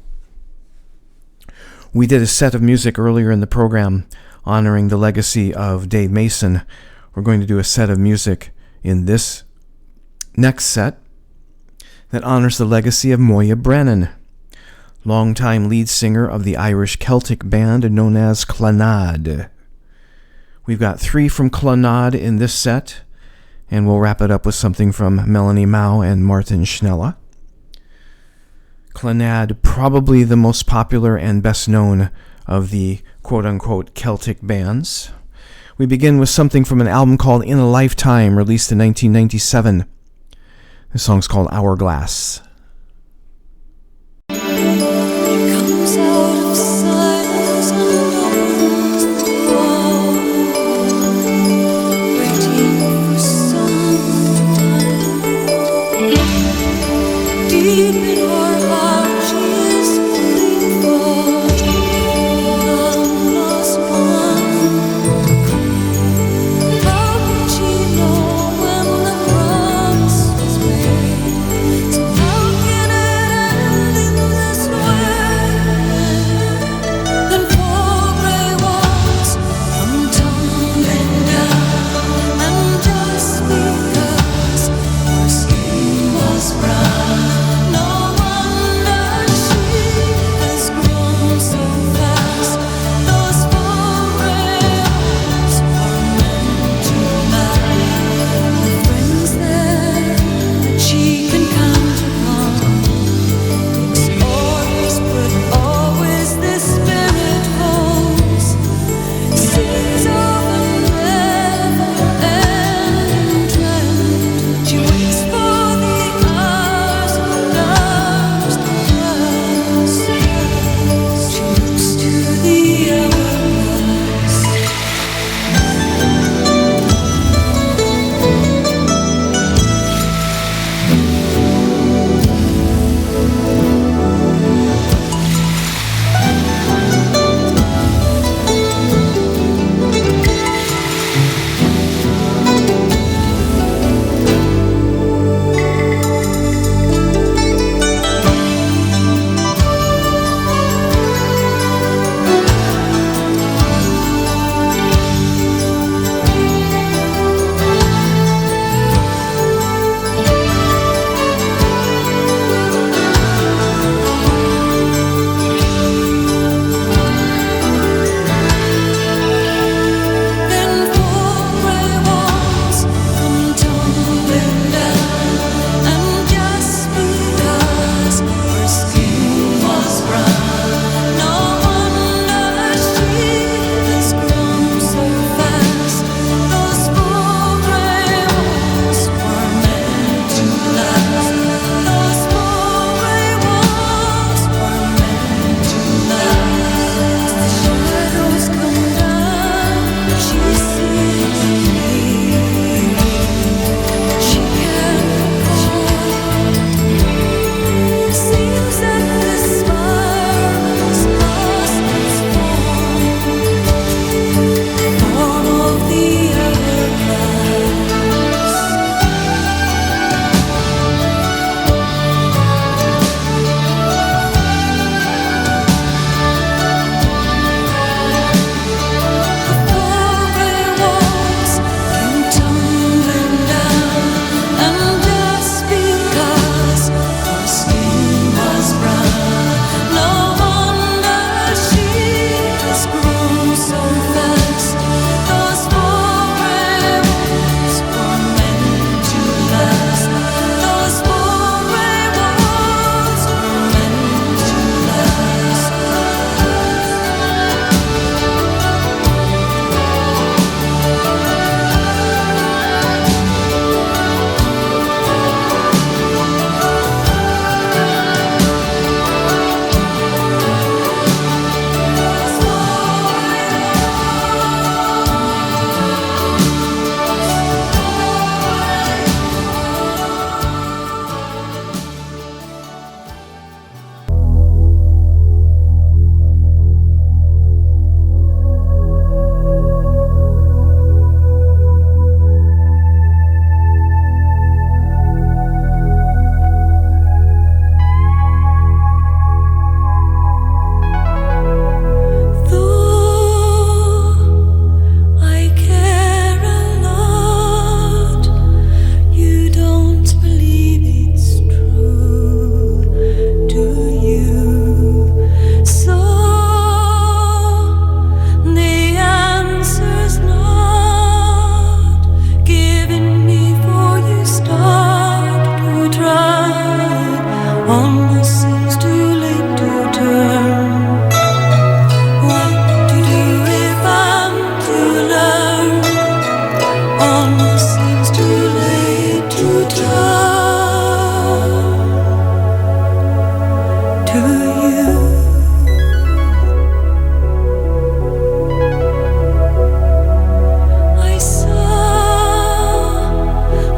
We did a set of music earlier in the program honoring the legacy of Dave Mason. We're going to do a set of music in this next set that honors the legacy of Moya Brennan, longtime lead singer of the Irish Celtic band known as Clannad. We've got 3 from Clannad in this set, and we'll wrap it up with something from Melanie Mao and Martin Schnella. Clannad, probably the most popular and best known of the quote-unquote Celtic bands. We begin with something from an album called In a Lifetime, released in 1997. The song's called Hourglass. Comes out of silence and opens the wall, waiting for someone. Deep in her heart, she is looking for the lost one. How could she know when the promise was made? So how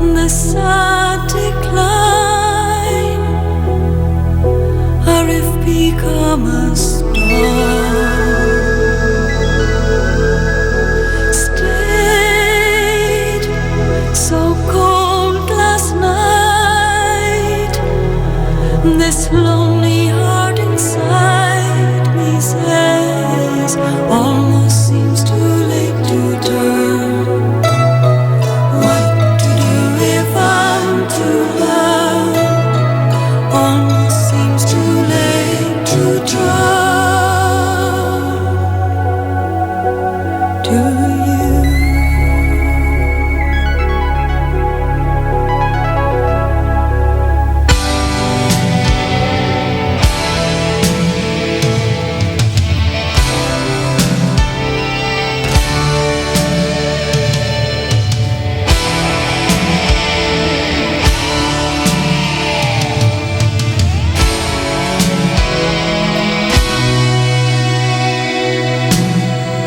the sad decline, or if become a star, stayed so cold last night. This lonely heart inside me says, almost seems too late to turn. What to do if I'm to learn? Almost seems too late to turn to you.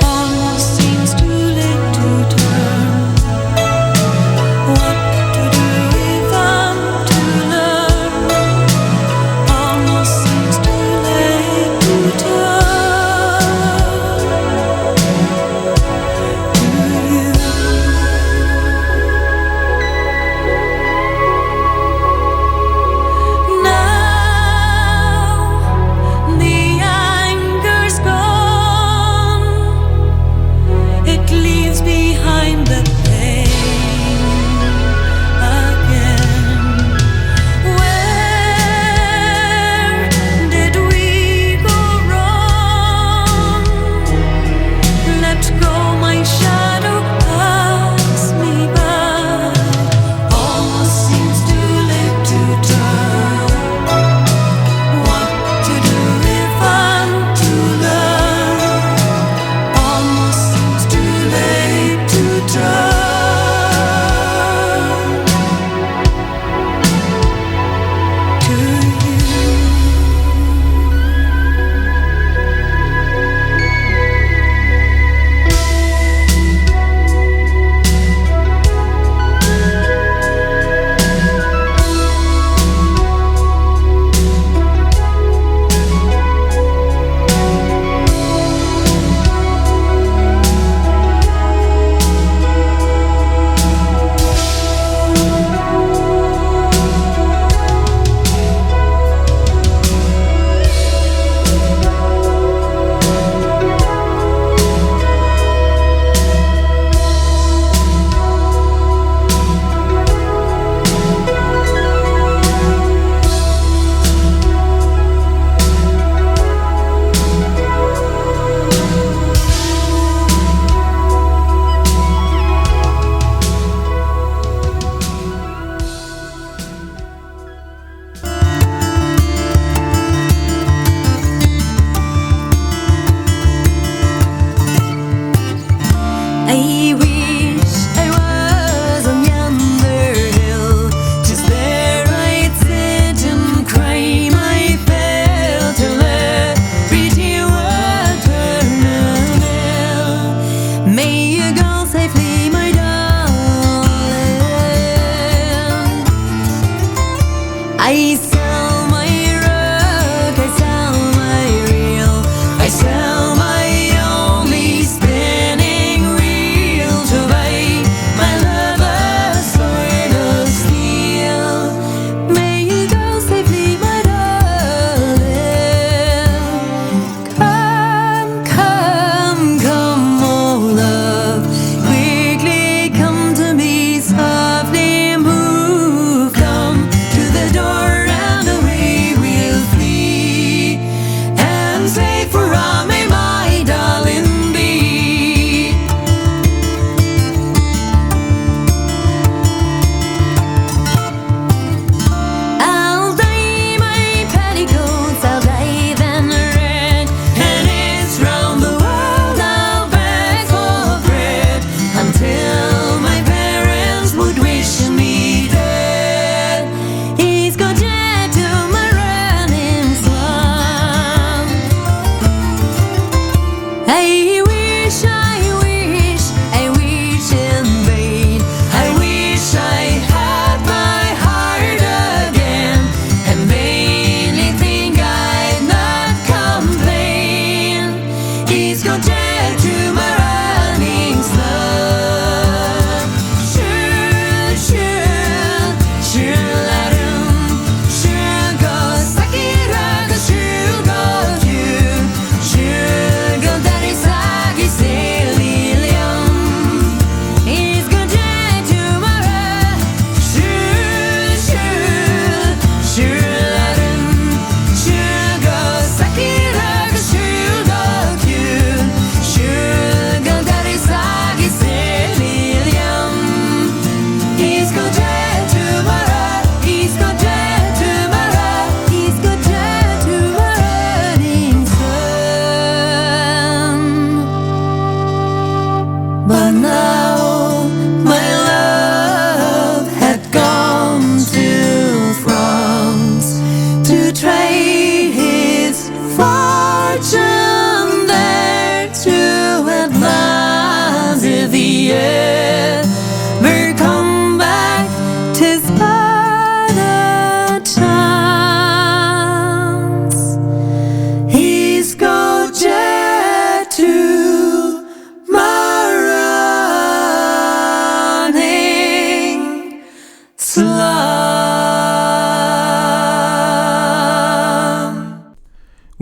Almost seems too late to turn. What to do if I'm to learn? Almost seems too late to turn to you. Now the anger's gone. It leaves behind the pain again. Where did we go wrong? Let go my shadow pass me by. Almost seems too late to turn. What to do if I'm to learn? Almost seems too late to turn to you. I wish I was on yonder hill, just there I'd sit and cry my fill till every would turn a veil. May you go safely, my darling. I sell my rug, I sell my reel, I sell my only spinning reel to buy my lover's sword of steel. May you go safely, my darling. Come, come, come, oh love, quickly come to me, softly move. Come to the door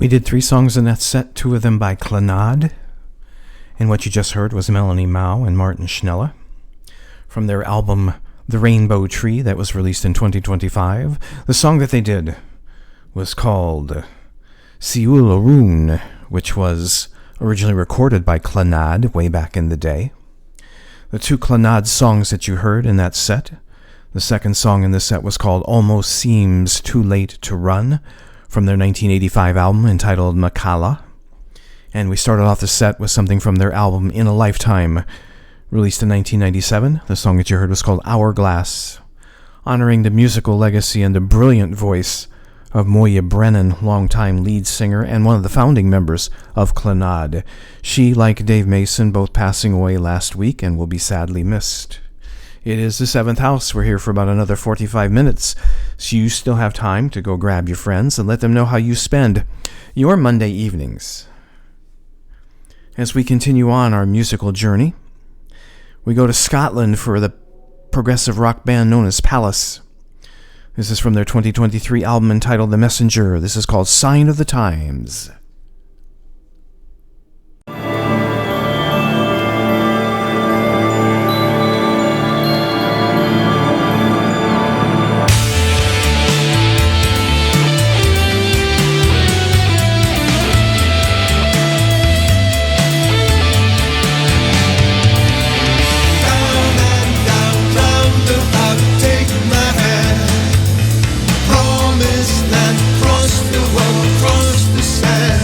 We did 3 songs in that set, 2 of them by Clannad. And what you just heard was Melanie Mao and Martin Schnella from their album The Rainbow Tree that was released in 2025. The song that they did was called Siuil, which was originally recorded by Clannad way back in the day. The 2 Clannad songs that you heard in that set, the second song in the set was called Almost Seems Too Late to Run, from their 1985 album entitled Makala. And we started off the set with something from their album In a Lifetime, released in 1997. The song that you heard was called Hourglass, honoring the musical legacy and the brilliant voice of Moya Brennan, longtime lead singer and one of the founding members of Clannad. She, like Dave Mason, both passing away last week and will be sadly missed. It is the 7th house. We're here for about another 45 minutes, so you still have time to go grab your friends and let them know how you spend your Monday evenings. As we continue on our musical journey, we go to Scotland for the progressive rock band known as Pallas. This is from their 2023 album entitled The Messenger. This is called Sign of the Times. Cross the sand.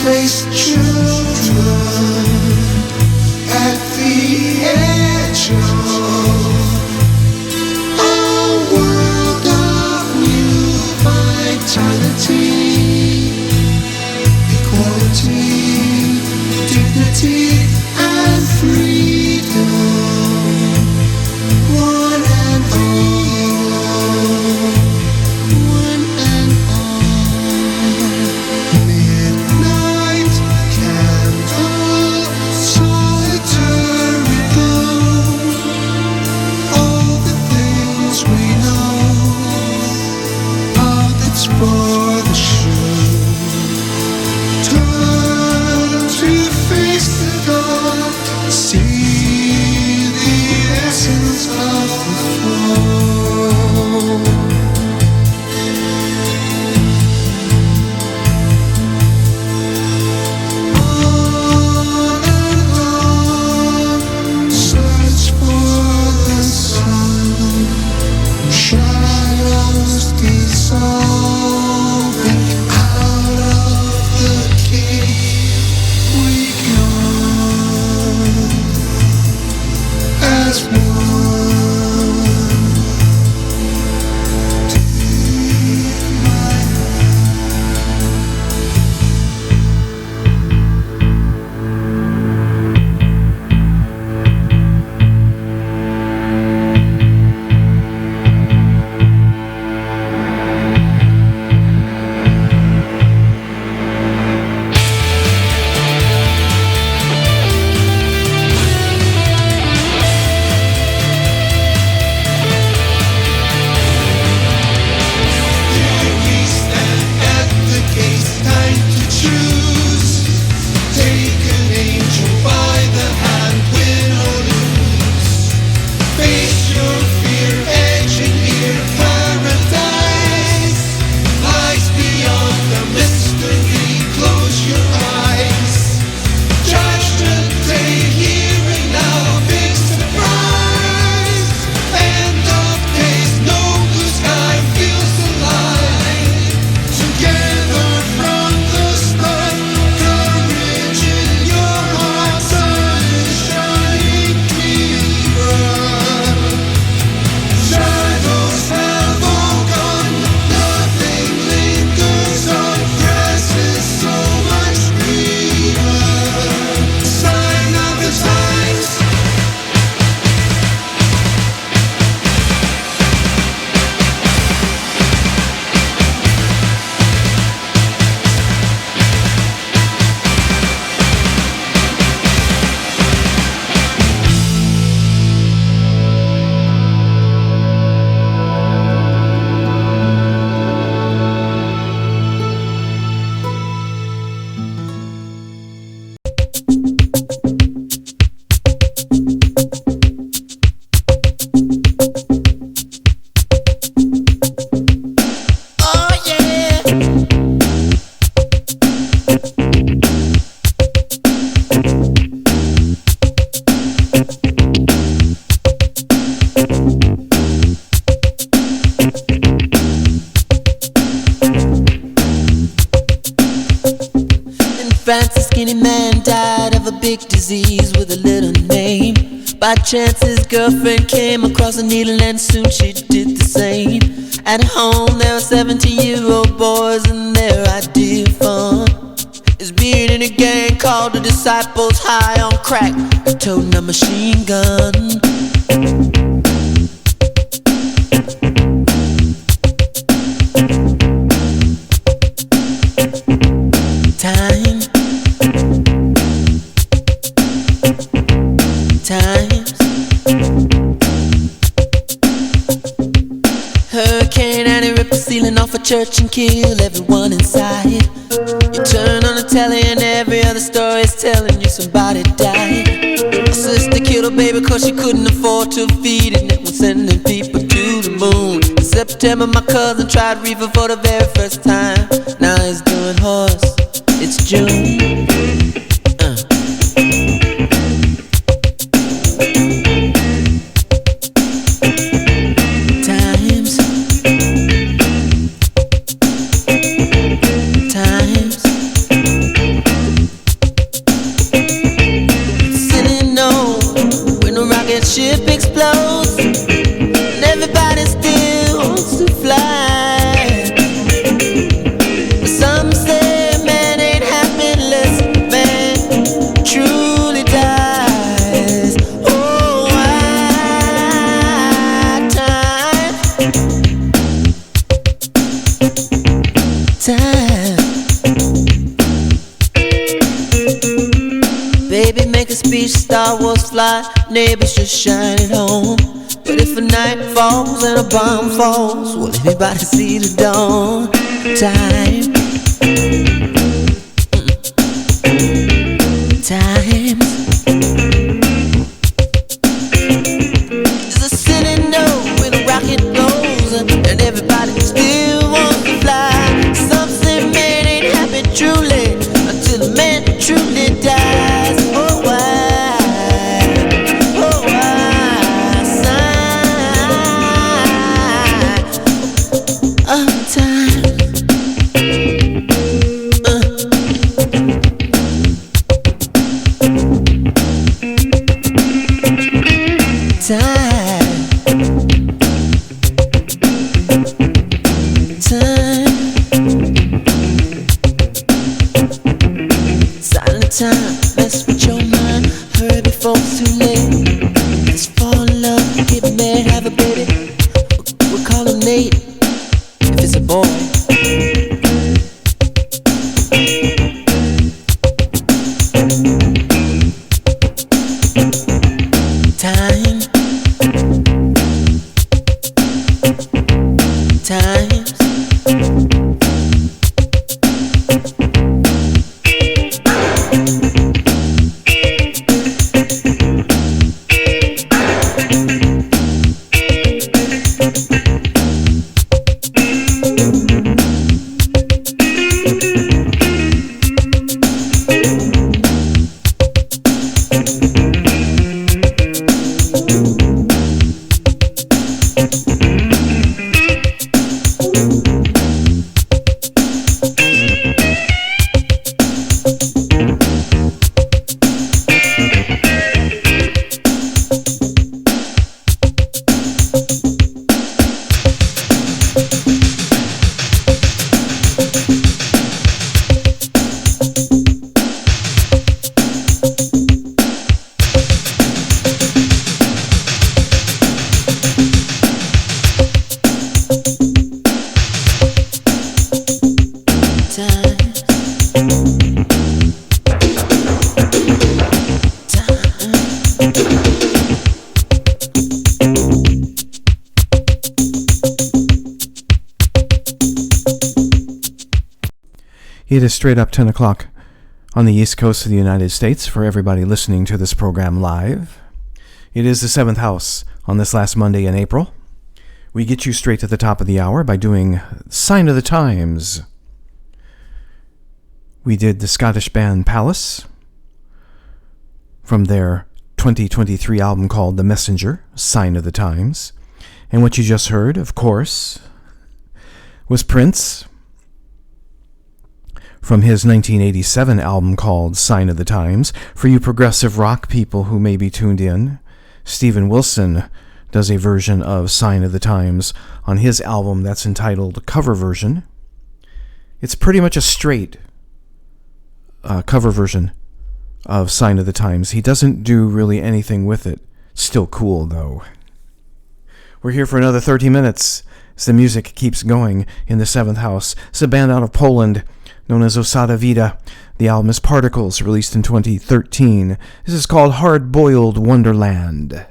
place children at the edge of a world of new vitality, equality, dignity, and freedom. One and all, one and all. Midnight candle, solitary glow. All the things we know, puppets for the show. Turn to face the dawn, see the essence of the flow. On and on, search for the sun, shadows dissolving out of the cave we come as one. Take my we stand at the gates, time to choose. Take an angel by the hand, win or lose. Face your fear, edge and ear, paradise lies beyond the mystery. Close your eyes. Judgment day, here and now, big surprise. End of days, no blue sky feels alive. Together from the start, courage in your heart, sun is shining clearer. Shadows have all gone, nothing lingers on. Grass is so much greener. Sign of the times. Oh yeah. In France, a skinny man died of a big disease with a little name. By chance, his girlfriend came across a needle and soon she did the same. At home, there were 17-year-old boys and their idea of fun is being in a gang called the Disciples, high on crack, toting a machine gun. Times. Hurricane and it ripped the ceiling off a church and killed everyone inside. You turn on the telly and every other story is telling you somebody died. A sister killed her baby cause she couldn't afford to feed it, and it was sending people to the moon. In September my cousin tried reefer for the very first time. Now he's doing horse. It's June. Times. time. Baby, make a speech, Star Wars fly, neighbors just shine at home. But if a night falls and a bomb falls, will everybody see the dawn? Time. Time. There's a city note when a rocket goes, and everybody still wants to fly. Some say man ain't happy truly until the man truly dies. Oh why, sign of time. Time, mess with your mind, hurry before it's too late. Let's fall in love, get married, have a baby. We'll call him Nate, if it's a boy. Time. Times. It is straight up 10 o'clock on the east coast of the United States for everybody listening to this program live. It is the 7th house on this last Monday in April. We get you straight to the top of the hour by doing Sign of the Times. We did the Scottish band Pallas from their 2023 album called The Messenger, Sign of the Times. And what you just heard, of course, was Prince from his 1987 album called Sign of the Times. For you progressive rock people who may be tuned in, Steven Wilson does a version of Sign of the Times on his album that's entitled Cover Version. It's pretty much a straight cover version of Sign of the Times. He doesn't do really anything with it. Still cool, though. We're here for another 30 minutes as the music keeps going in the 7th house. It's a band out of Poland known as Osada Vida. The album is Particles, released in 2013. This is called Hard-Boiled Wonderland.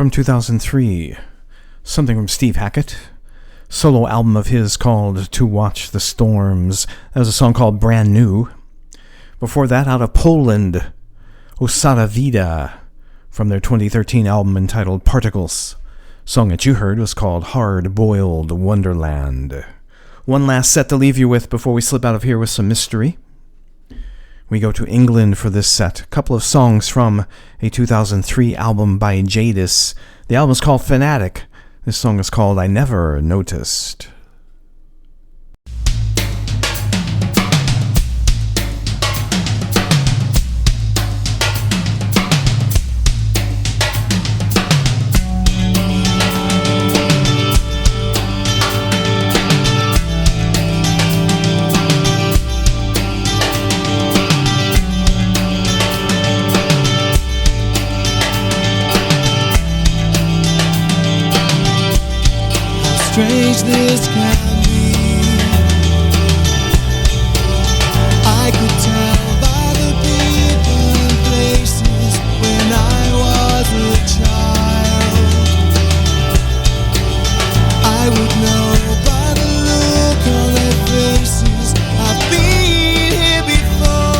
From 2003, something from Steve Hackett, solo album of his called To Watch the Storms. That was a song called Brand New. Before that, out of Poland, Osada Vida, from their 2013 album entitled Particles. Song that you heard was called Hard Boiled Wonderland. One last set to leave you with before we slip out of here with some mystery. We go to England for this set. A couple of songs from a 2003 album by Jadis. The album is called Fanatic. This song is called I Never Noticed. Strange this can be. I could tell by the people and places when I was a child. I would know by the look on their faces I've been here before.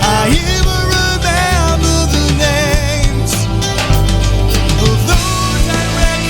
I even remember the names of those I recognize.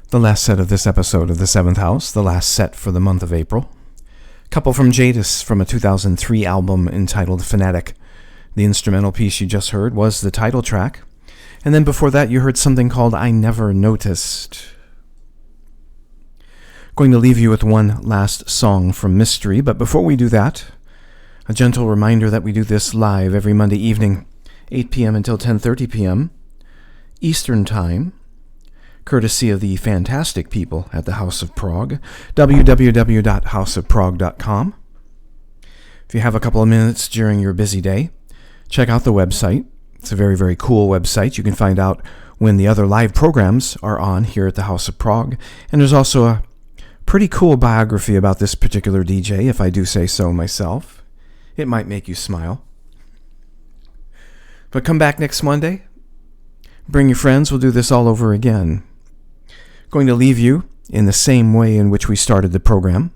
The last set of this episode of the 7th House, the last set for the month of April. Couple from Jadis from a 2003 album entitled Fanatic. The instrumental piece you just heard was the title track. And then before that you heard something called I Never Noticed. Going to leave you with one last song from Mystery, but before we do that, a gentle reminder that we do this live every Monday evening, 8 p.m. until 10:30 p.m. Eastern Time, courtesy of the fantastic people at the House of Prog, www.houseofprog.com. If you have a couple of minutes during your busy day, check out the website. It's a very, very cool website. You can find out when the other live programs are on here at the House of Prog. And there's also a pretty cool biography about this particular DJ, if I do say so myself. It might make you smile. But come back next Monday. Bring your friends. We'll do this all over again. Going to leave you in the same way in which we started the program.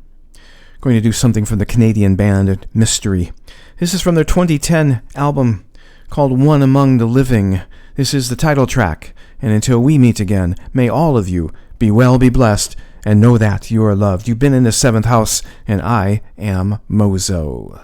Going to do something from the Canadian band Mystery. This is from their 2010 album called One Among the Living. This is the title track. And until we meet again, may all of you be well, be blessed, and know that you are loved. You've been in the 7th House, and I am Mozo.